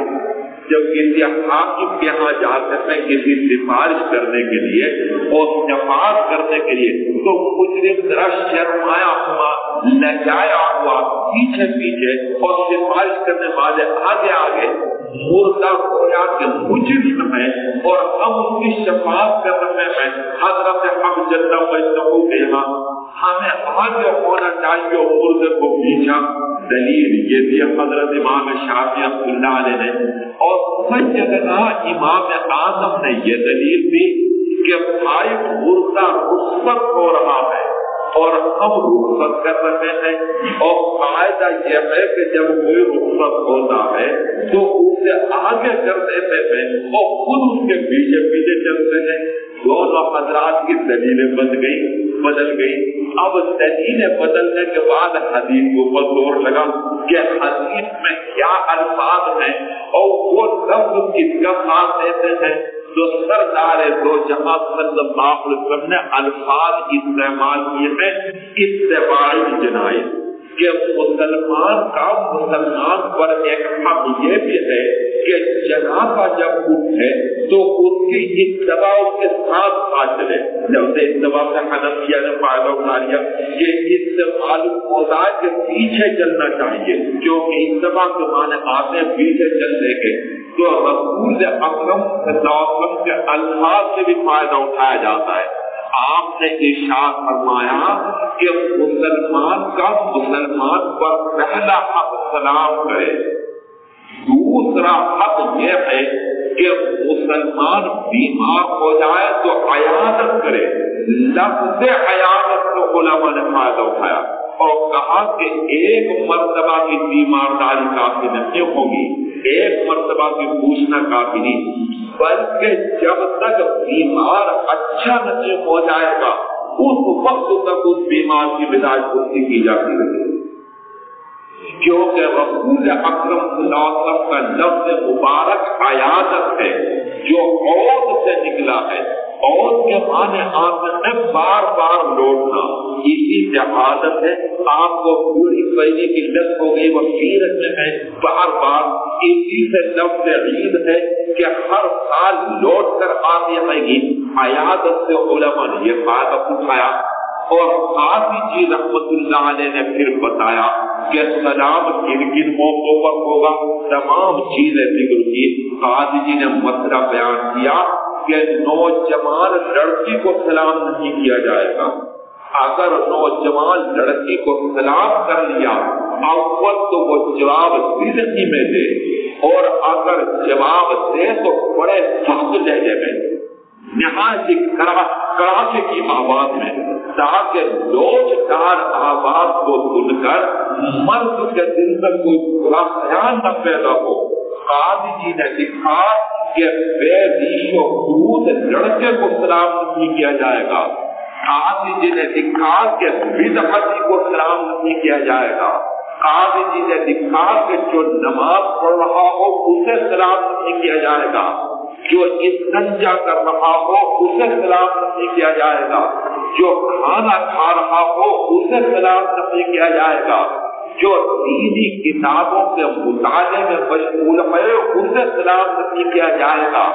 جب کسی حاکم کے یہاں جاتے ہیں کسی سفارش کرنے کے لیے اور شفاعت کرنے کے لیے تو مجرم ذرا شرمایا ہوا لجایا ہوا پیچھے پیچھے اور سفارش کرنے والے آگے آگے. مردہ گویا کہ مجرم ہے اور ہم اس کی شفاعت کر رہے ہیں. حضرت حق جل وجلہ کے یہاں ہمیں آگے ہونا چاہیے اور مردے کو پیچھا. دلیل یہ بھی حضرت امام شافعی رحمۃ اللہ علیہ نے اور سیدنا امام اعظم نے یہ دلیل دی کہ بھائی مردہ رخصت ہو رہا ہے اور ہم رخصت کر رہے ہیں اور قاعدہ یہ ہے کہ جب کوئی رخصت ہوتا ہے تو اسے آگے کر دیتے ہیں اور خود اس کے پیچھے پیچھے چلتے ہیں. دونوں حضرات کی دلیلیں بدل گئی. اب دلیلیں بدلنے کے بعد حدیث کے اوپر زور لگا کہ حدیث میں کیا الفاظ ہیں اور وہ لفظ کس کا ساتھ دیتے ہیں. تو سردار دو جہاں صلی اللہ علیہ وسلم نے الفاظ استعمال کیے ہیں اتباع جنائز کہ مسلمان کا مسلمان پر ایک حق یہ بھی ہے کہ جنازہ جب اٹھے تو اس کی اتباع کے ساتھ چلے. جب سے اتباع سے حنفیہ نے فائدہ اٹھا لیا کہ اتباع ہوتا ہے کہ پیچھے چلنا چاہیے کیونکہ اتباع کے معنی آتے ہیں پیچھے چلنے کے. تو رسول اکرم صلی اللہ علیہ وسلم کے الفاظ سے بھی فائدہ اٹھایا جاتا ہے. آپ نے ارشاد فرمایا کہ مسلمان کا مسلمان پر پہلا حق سلام کرے. دوسرا حق یہ ہے کہ مسلمان بیمار ہو جائے تو عیادت کرے. لفظ عیادت کو علماء نے فائدہ اٹھایا اور کہا کہ ایک مرتبہ کی بیمارداری کافی نہیں ہوگی, ایک مرتبہ کی پوچھنا کافی نہیں, بلکہ جب تک بیمار اچھا نہیں ہو جائے گا اس وقت تک اس بیمار کی بداعت پوری کی جاتی رہے. کیونکہ رسول اکرم صلی اللہ علیہ وسلم کا لفظ مبارک عیادت ہے جو عود سے نکلا ہے. عود کے معنی آپ نے بار بار لوٹنا, اسی سے عادت ہے. آپ کو پوری پہلے کی لت ہو گئی وہ سیرت میں ہے بار بار, اسی سے لفظ عید ہے کہ ہر سال لوٹ کر آتی رہے گی. عیادت سے علماء نے یہ فائدہ اٹھایا. اور قاضی جی رحمت اللہ علیہ نے پھر بتایا کہ سلام کن کن موقعوں پر ہوگا, تمام چیزیں ذکر کی. قاضی جی نے مسئلہ بیان کیا کہ نوجوان لڑکی کو سلام نہیں کیا جائے گا. اگر نوجوان لڑکی کو سلام کر لیا اول تو وہ جواب زندگی میں دے, اور اگر جواب دے تو بڑے سخت لہجے میں نہایت کڑاکے کی آواز میں, تاکہ لوچدار آواز کو سن کر مرد کے دل میں کوئی برا خیال نہ پیدا ہو. قاضی جی نے لکھا کہ بے ریش و خرود لڑکے کو سلام نہیں کیا جائے گا. قاضی جی نے لکھا کہ بدعتی کو سلام نہیں کیا جائے گا. قاضی جی نے لکھا کہ جو نماز پڑھ رہا ہو اسے سلام نہیں کیا جائے گا. جو استنجا کر رہا ہو اسے سلام نہیں کیا جائے گا. جو کھانا کھا رہا ہو اسے سلام نہیں کیا جائے گا. جو دینی کتابوں کے مطالعے میں مشغول ہے اسے سلام نہیں کیا جائے گا.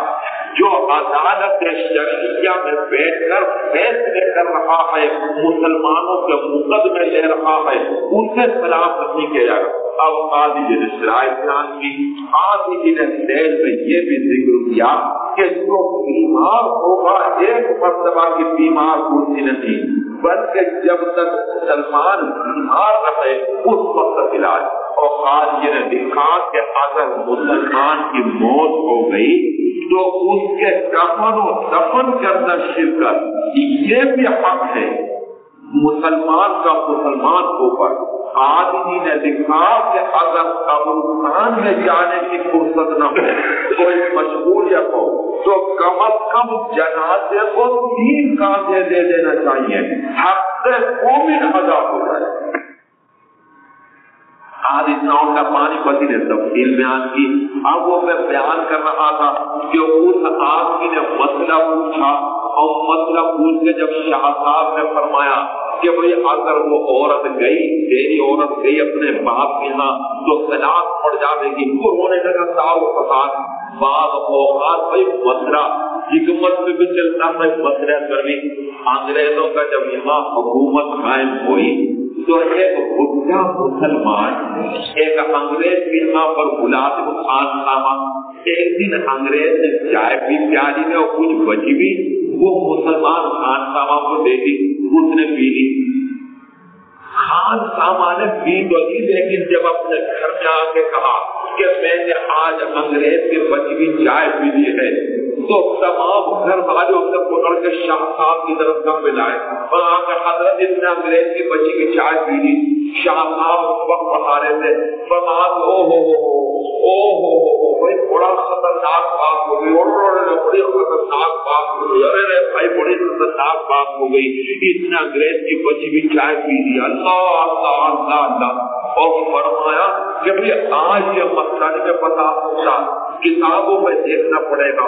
جو عدالت شرعیہ میں بیٹھ کر فیصلے کر رہا ہے, مسلمانوں کے مقدمے لے رہا ہے, اسے سلام نہیں کیا جائے گا. اب قاضی جی نے شرائط بیان کی. قاضی جی نے ذیل میں یہ بھی ذکر کیا کہ جو بیمار ہوگا ایک مرتبہ کی بیمار ہوتی نہیں, بلکہ جب تک مسلمان بیمار رہے اس وقت علاج. اور قاضی جی نے لکھا کہ اگر مسلمان کی موت ہو گئی تو اس کے کفن و دفن کے اندر شرکت یہ بھی حق ہے مسلمان کا مسلمان کو پر. قاضی جی نے لکھا کہ اگر قبرستان میں جانے کی فرصت نہ ہو, کوئی مشغولیت ہو, تو کم از کم جنازے کو 3 کاندھے دے دینا چاہیے, حق سے مومن ادا ہو جائے. آج اسلام کا پانی پتی نے تفصیل بیان کی. اب وہ میں بیان کر رہا تھا کہ اس آدمی نے مسئلہ پوچھا, اور مسئلہ پوچھ کے جب شاہ صاحب نے فرمایا کہ بھئی اگر وہ عورت گئی, تیری عورت گئی اپنے باپ کے یہاں تو طلاق پڑ جائے گی, وہ رونے لگا ساؤ فساد. بعض اوقات بھائی مسئلہ حکمت میں بھی چلتا ہے. مسئلہ کبھی انگریزوں کا جب یہاں حکومت قائم ہوئی تو ایک بڈھا مسلمان ایک انگریز بھی یہاں پر ملازم خان نامہ. ایک دن انگریز نے چائے پی پیالی میں اور کچھ بچی بھی وہ مسلمان خان سامہ کو دے دی, اس نے پی لی. خان سامہ نے پی تو لی, لیکن جب اپنے گھر میں آ کے کہا کہ میں نے آج انگریز کی بچی بھی چائے پی لی ہے, تو تمام گھر والوں سے پکڑ کے شاہ صاحب کی طرف نہ ملائے. وہاں کے حضرت اس نے انگریز کی بچی کی چائے پی لی. شاہ صاحب اس وقت پڑھا رہے تھے, بھائی بڑا خطرناک بات ہو گئی, بڑی خطرناک بات ہو گئی, ارے بھائی بڑی خطرناک بات ہو گئی, اس نے انگریز کی بچی بھی چائے پی لی. اللہ اللہ اللہ اللہ. اور فرمایا کہ بھائی آج یہ مسئلہ نہیں بتا سکتا, کتابوں میں دیکھنا پڑے گا.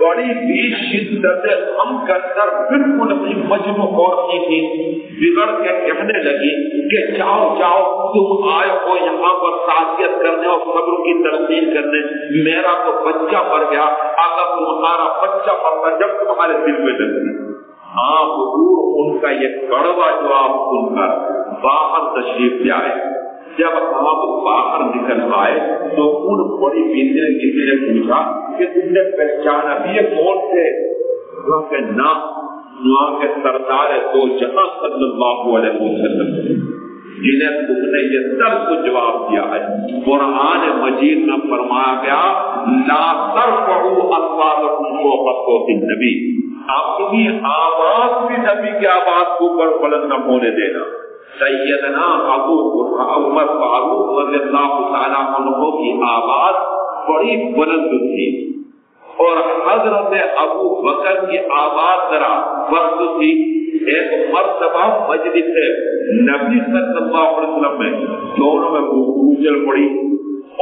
بڑی بھی شدت غم کے اندر بالکل اپنی مجنون عورتیں تھی، بگڑ کے کہنے لگی کہ جاؤ جاؤ، تم آئے ہو یہاں پر تعزیت کرنے اور قبر کی تلقین کرنے، میرا تو بچہ مر گیا، اگر تمہارا بچہ مرتا جب تمہارے دل میں لگتی۔ ہاں حضور ان کا یہ کڑوا جواب سن کر باہر تشریف لے آئے۔ جب آپ باہر نکل آئے تو ان بڑی بیوی نے کسی نے پوچھا کہ تم نے پہچانا بھی یہ کون تھے؟ کہ نام کے سردار دو جہاں صلی اللہ علیہ وسلم جنہیں تم نے یہ سب کو جواب دیا ہے۔ قرآن مجید میں فرمایا گیا لا ترفعوا اصواتکم فوق صوت النبی، اپنی آواز بھی نبی کی آواز کو اوپر بلند نہ ہونے دینا۔ سیدنا ابو عمر فاروق رضی اللہ تعالیٰ عنہ کی آواز بڑی بلند تھی اور حضرت ابو بکر کی آواز ذرا بلند تھی۔ ایک مرتبہ مجلس نبی صلی اللہ علیہ وسلم میں دونوں میں گوجل پڑی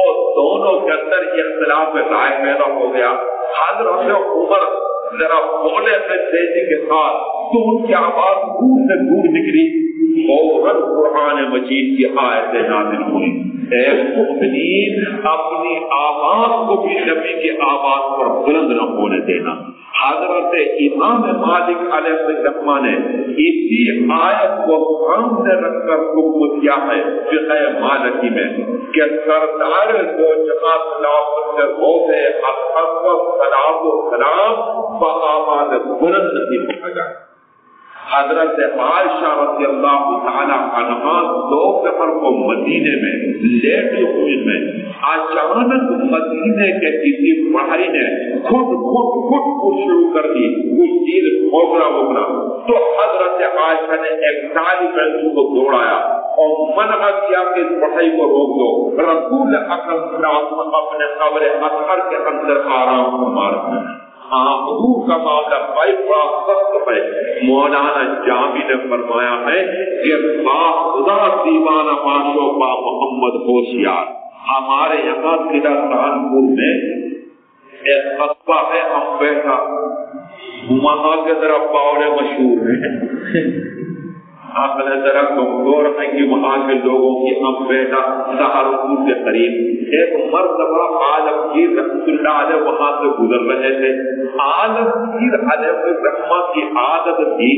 اور دونوں کے اندر اختلاف رائے پیدا ہو گیا۔ حضرت عمر ذرا بولے میں تیزی کے ساتھ تو ان کی آواز دور سے دور نکلی، فوراً قرآن مجید کی آیتیں نازل ہوئی، اے مومنین اپنی آواز کو بھی نبی کی آواز پر بلند نہ ہونے دینا۔ حضرت امام مالک علیہ الرحمہ نے اسی آیت کو سامنے رکھ کر حکم دیا ہے فقہ مالکی میں کہ سردار دو جہاں خلافت سے ہوتے صلاۃ و سلام بآواز بلند نہیں پڑھا جائے۔ حضرت عائشہ رضی اللہ تعالیٰ عنہا دوپہر کو مدینے میں لیٹی ہوئی میں اچانک مدینے کے کسی پڑھائی نے خود شروع کر دی، کچھ چیز کھوکرا وکرا، تو حضرت عائشہ نے ایک ساری بینچ کو دوڑایا اور منع کیا کہ اس پڑھائی کو روک دو، رسول اکرم صلی اللہ علیہ وسلم اپنے قبر اطہر کے اندر آرام فرما رہے ہیں۔ حضور کا معاملہ بھائی بڑا سخت ہے۔ مولانا جامی نے فرمایا ہے کہ با خدا دیوانہ ماشو با محمد ہوشیار۔ ہمارے یہاں قلعہ سہارنپور میں ایک قصبہ ہے امبیٹا، وہاں کے طرف باورے مشہور ہیں، آپ نے ذرا کمزور ہے کہ وہاں کے لوگوں کی امبیٹا سہارنپور کے قریب ایک مرتبہ عالمگیر رحمۃ اللہ علیہ وہاں سے گزر رہے تھے۔ عالمگیر علیہ الرحمہ کی عادت تھی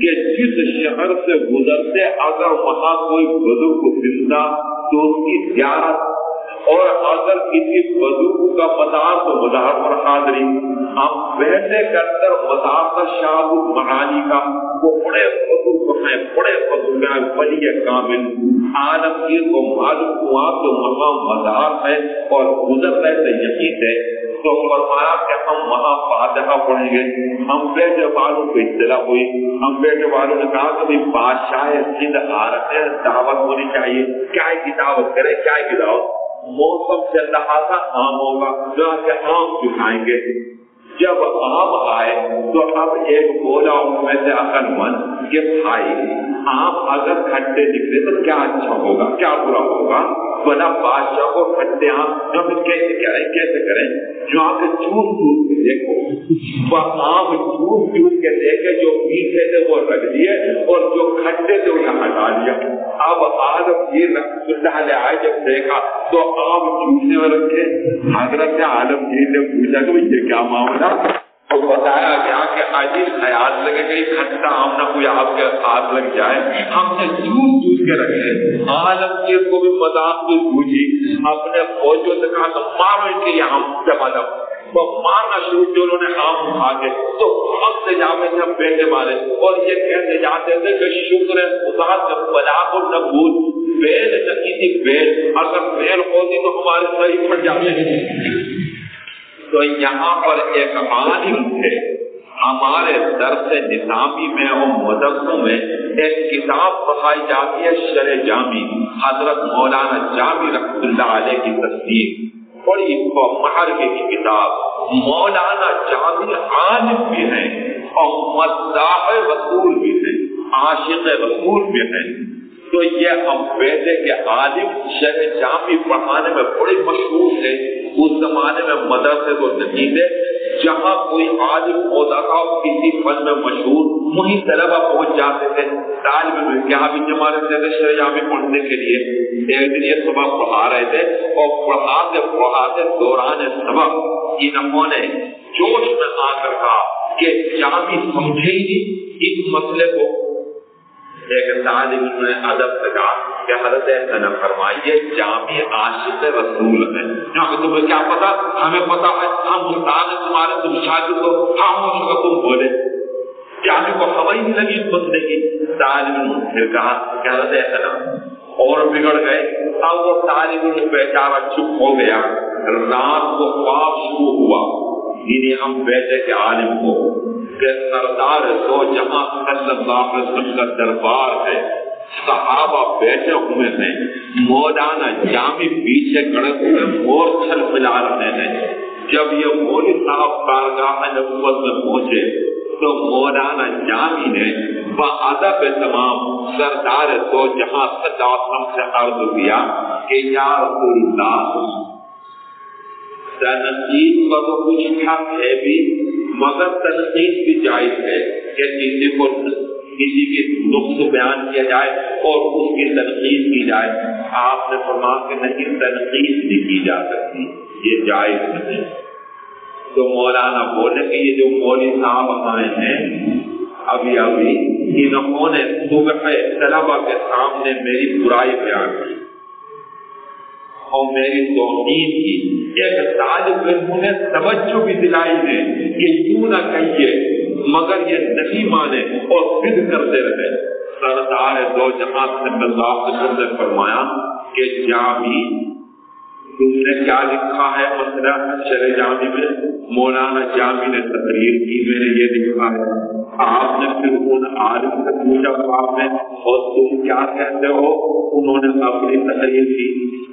کہ جس شہر سے گزرتے اگر وہاں کوئی بزرگ زندہ تو اس کی زیارت، اور اگر کسی بزرگ کا مزار تو مزار پر حاضری۔ ہم بیٹھے کے اندر مزار کا شاہ معانی کا وہ بڑے بزرگ ہیں، بڑے بزرگ ہیں، ولی کامل۔ عالمگیر کو معلوم ہوا کہ وہاں مزار ہے اور گزر رہے تھے یہیں سے، تو فرمایا کہ ہم وہاں فاتحہ پڑھیں گے۔ ہم بیٹے والوں کو اطلاع ہوئی، ہم بیٹے والوں نے کہا کہ بادشاہ سندھ آ رہے ہیں، دعوت ہونی چاہیے، کیا کی دعوت کریں، کیا کی دعوت؟ موسم چل رہا تھا آم ہوگا، جہاں کے آم چکھائیں گے۔ جب آم آئے تو اب ایک بولا ان میں سے عقل مند کہ بھائی آم اگر کھٹے نکلے تو کیا اچھا ہوگا، کیا برا ہوگا؟ بنا بادشاہ کو کھٹے آم ہم کیسے کریں؟ جو آ کے چوس کے دیکھو، وہ آم چوس کے دیکھے، جو میٹھے تھے وہ رکھ دیے اور جو کھٹے تھے انہیں ہٹا دیا۔ اب عالمگیر رحمۃ اللہ علیہ آئے جب دیکھا تو آم چوسنے میں رکھے۔ حضرت عالمگیر نے پوچھا کہ یہ کیا معاملہ؟ تو بتایا گیا کہ عجیب خیال لگے کہ کھٹا آم نہ کوئی آپ کے ہاتھ لگ جائے، ہم نے چوس کے رکھے۔ عالمگیر کو بھی مذاق میں پوچھی، اپنے فوجوں سے کہا تو مارو ان کے یہ آم جما دو، وہ مارنا شروع کیا۔ انہوں نے آم اٹھا کے تو بھاگتے جاتے تھے بیٹے والے اور یہ کہتے جاتے تھے کہ شکر خدا کا بلا کو نہ بھول، بیل نہیں تھی بیل، اگر بیل ہوتی تو ہمارے صحیح پڑ جاتے۔ تو یہاں پر ایک عالم تھے، ہمارے درس نظامی میں اور مدرسوں میں ایک کتاب پڑھائی جاتی ہے شرح جامی، حضرت مولانا جامی رحمۃ اللہ علیہ کی تصدیق، بڑی محرکے کی کتاب۔ مولانا جامی عالم بھی ہیں اور مداح رسول بھی ہیں، عاشق رسول بھی ہیں۔ تو یہ ہم بیٹے کے عالم شرح جامی پڑھانے میں بڑے مشہور تھے۔ اس زمانے میں مدرسے تو نہیں تھے، جہاں کوئی عالم ہوتا تھا کسی فن میں مشہور وہیں طلبہ پہنچ جاتے تھے. طالب علم کیا بھی جمع رہتے تھے شرعیہ میں پڑھنے کے لیے. ایک دن یہ سبق پڑھا رہے تھے اور پڑھاتے دوران سبق انہوں نے جوش میں آ کر کہا کہ جامع سمجھے ہی نہیں اس مسئلے کو. ایک طالب علم نے ادب سے کہا کہ حضرت ایسا نہ فرمائیے جامع عاشق رسول ہے. تمہیں کیا پتا؟ ہمیں پتا ہے, ہم استاد تمہارے, تم شاگرد ہو, خاموش ہو تم بولے. جامع کو خبر ہی نہیں لگی اس مسئلے کی. طالب علم نے کہا کہ حضرت ایسا نہ, اور بگڑ گئے. اب وہ طالب علم بیچارہ چپ ہو گیا. رات کو خواب شروع ہوا, جنہیں ہم بیٹے کے عالم کو کہ سردار دو جہاں صلی اللہ علیہ وسلم کا دربار ہے, صحابہ بیٹھے ہوئے ہیں, مولانا جامع پیچھے کھڑے ہوئے مور چھل ملا رہے ہیں. جب یہ مولوی صاحب کارگاہ نبوت میں پہنچے تو مولانا جامع نے بادب تمام سردار دو جہاں صلی اللہ علیہ وسلم سے عرض کیا کہ یا رسول اللہ, تنقید کا تو کچھ حق ہے بھی, مگر تنقید بھی جائز ہے کہ کسی کی نقص بیان کیا جائے اور اس کی تنقید کی جائے. آپ نے فرمایا کہ نہیں, تنقید نہیں کی جا سکتی, یہ جائز نہیں. تو مولانا بولے کہ یہ جو مولوی صاحب آئے ہیں ابھی انہوں نے صبح طلبہ کے سامنے میری برائی بیان کی اور میری توہین کی. ایک طالب علم نے توجہ بھی دلائی ہے کہ یوں نہ کہیے, مگر یہ نہیں مانے اور ضد کرتے رہے. سردار دو جہاں صلی اللہ علیہ وسلم نے فرمایا کہ جامع تم نے کیا لکھا ہے مسئلہ شرع جامع میں؟ مولانا جامع نے تقریر کی, میں نے یہ لکھا ہے. آپ نے پھر ان عالم سے پوچھا آپ نے, اور تم کیا کہتے ہو؟ انہوں نے اپنی تقریر کی.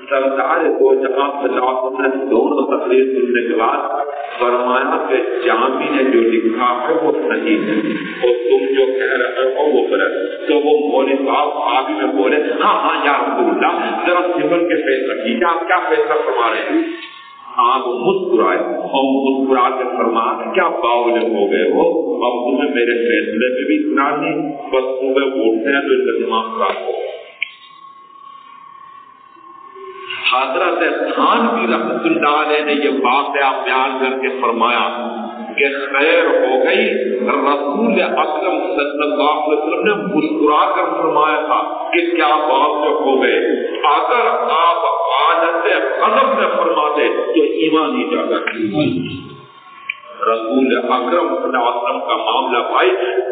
سردار دو جہاں صلی اللہ علیہ وسلم نے دونوں تقریر سننے کے بعد فرمایا کہ جامع نے جو لکھا ہے وہ صحیح ہے اور تم جو کہہ رہے ہو وہ غلط. تو وہ مولوی صاحب آگے میں بولے, ہاں ہاں یا رسول اللہ, ذرا سمجھ کے فیصلہ کیجیے, آپ کیا فیصلہ فرما رہے ہیں؟ آپ مسکرائے اور مسکرا کے فرمایا کیا باولے ہو گئے ہو, اب تمہیں میرے فیصلے میں بھی اطلاع نہیں, بس صبح اٹھتے ہیں تو ان کا دماغ خراب ہو. حضرت تھانوی رحمۃ اللہ علیہ نے یہ واقعہ بیان کر کے فرمایا کہ خیر ہو گئی, رسول اکرم صلی اللہ علیہ وسلم نے مسکرا کر فرمایا تھا کہ کیا بات ہو گئے. اگر آپ عادت قلم میں فرماتے تو ایمان ہی جاتا. رسول اکرم صلی اللہ علیہ وسلم کا معاملہ بھائی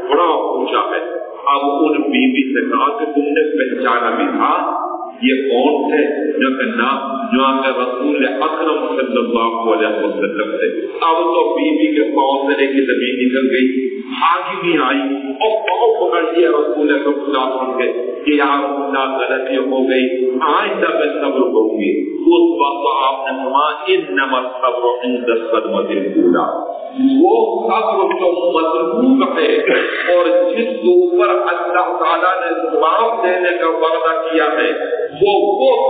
بڑا اونچا ہے. اب ان بیوی سے کہا کہ تم نے پہچانا بھی تھا یہ کون تھے؟ جو رسول اکرم صلی اللہ علیہ وسلم تھے. اب تو بیوی کے پاؤں سے کی زمین نکل گئی, آگے بھی آئی اور پاؤں پکڑ دیا رسول اکرم صلی اللہ علیہ وسلم کے کہ یا رسول اللہ غلطی ہو گئی, آئندہ میں صبر کروں گی. اس وقت آپ نے فرمایا انما الصبر عند الصدمۃ الاولى, وہ صبر جو مطلوب ہے اور جس کے اوپر اللہ تعالیٰ نے ثواب دینے کا وعدہ کیا ہے وہ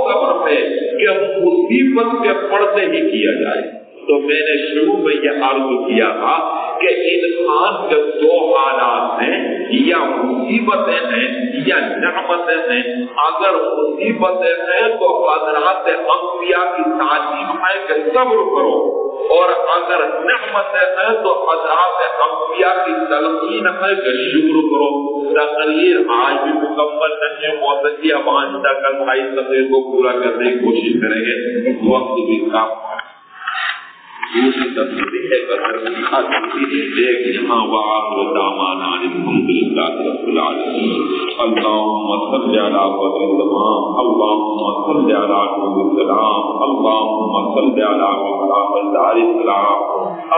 صبر ہے کہ مصیبت کے پڑتے ہی کیا جائے. تو میں نے شروع میں یہ عرض کیا تھا کہ انسان کے دو حالات ہیں, یا مصیبتیں ہیں یا نعمتیں ہیں. اگر مصیبتیں ہیں تو حضرات انبیاء کی تعلیم ہے کہ صبر کرو, اور اگر نعمتیں ہیں تو حضرات انبیاء کی تلقین ہے کہ شکر کرو. تقریر آج بھی مکمل نہیں ہو سکی, اب آئندہ کل 2.5 صفحے کو پورا کرنے کی کوشش کریں گے, وقت بھی کام. دوسری تصویر ہے ایک یہاں وآخر دعوانا الحمدللہ رب العالمین. اللہم صل علی بدر التمام, اللہم صل علی نور السلام, اللہم صل علی مصطفی دار السلام,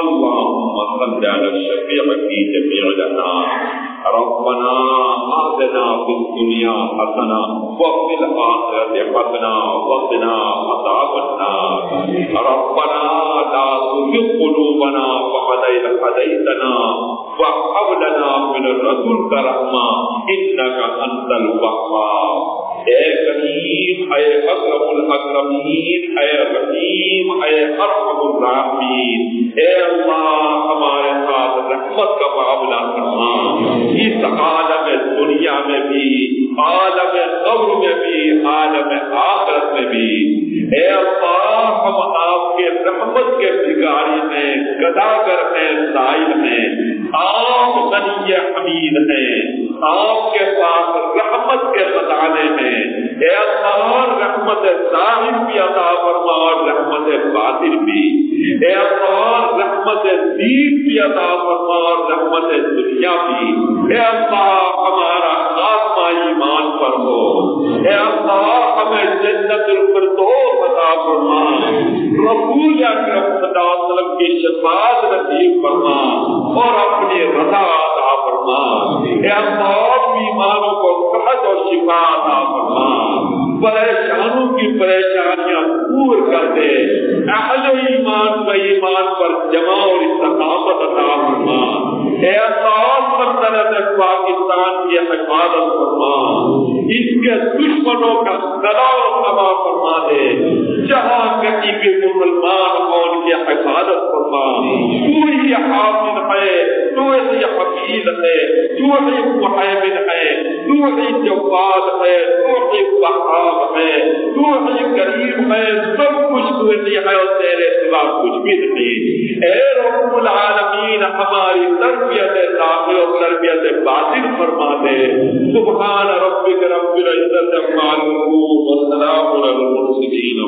اللہم صل علی الشفیع فی جمیع الانام. ربنا آتنا فی الدنیا حسنہ وفی الآخرۃ حسنہ وقنا عذاب النار. ربنا لا تزغ قلوبنا بعد إذ هديتنا وهب لنا من لدنك رحمة إنك أنت الوهاب. اے کریم، اے اکرم الاکرمین، اے رحیم، اے ارحم الراحمین، اے اللہ ہمارے ساتھ رحمت کا معاملہ فرما، اس عالم دنیا میں بھی، عالم قبر میں بھی، عالم آخرت میں بھی۔ اے اللہ ہم آپ کے رحمت کے بھکاری ہیں، گداگر ہیں، سائل ہیں، آپ غنی حمید ہیں، آپ کے پاس رحمت کے خزانے ہیں۔ اے اللہ رحمت ظاہر بھی عطا فرما اور رحمت باطن بھی۔ اے اللہ رحمت دین بھی عطا فرما اور رحمت دنیا بھی۔ اے اللہ ہمارا خاتمہ ایمان پر ہو۔ اے اللہ ہمیں جنت الفردوس عطا فرما، رسول اکرم صلی اللہ علیہ وسلم کی شفاعت نصیب فرما اور اپنی رضا عطا فرما۔ اے اللہ بیماروں کو صحت اور شفا عطا فرما، پریشانوں کی پریشانیاں دور کر دے، اہل ایمان کو ایمان پر جمع اور استقامت عطا فرما۔ اے اللہ سلطنت پاکستان کی حفاظت فرما، اس کے دشمنوں کا سلام تباہ فرما دے، جہاں کہیں بھی مسلمان ہوں ان کی حفاظت فرما۔ تو ہی حافظ ہے، تو ہی حفیظ ہے، تو ہی محیمن ہے، تو ہی جواد ہے، تو ہی وہاب ہے، تو ہی کریم ہے، سب کچھ تو ہی ہے اور تیرے سوا کچھ بھی نہیں۔ اے رب العالمین ہماری تربیت داخل اور تربیت باطن فرما دے۔ سبحان ربک رب العزت عما یصفون والسلام علی المرسلین۔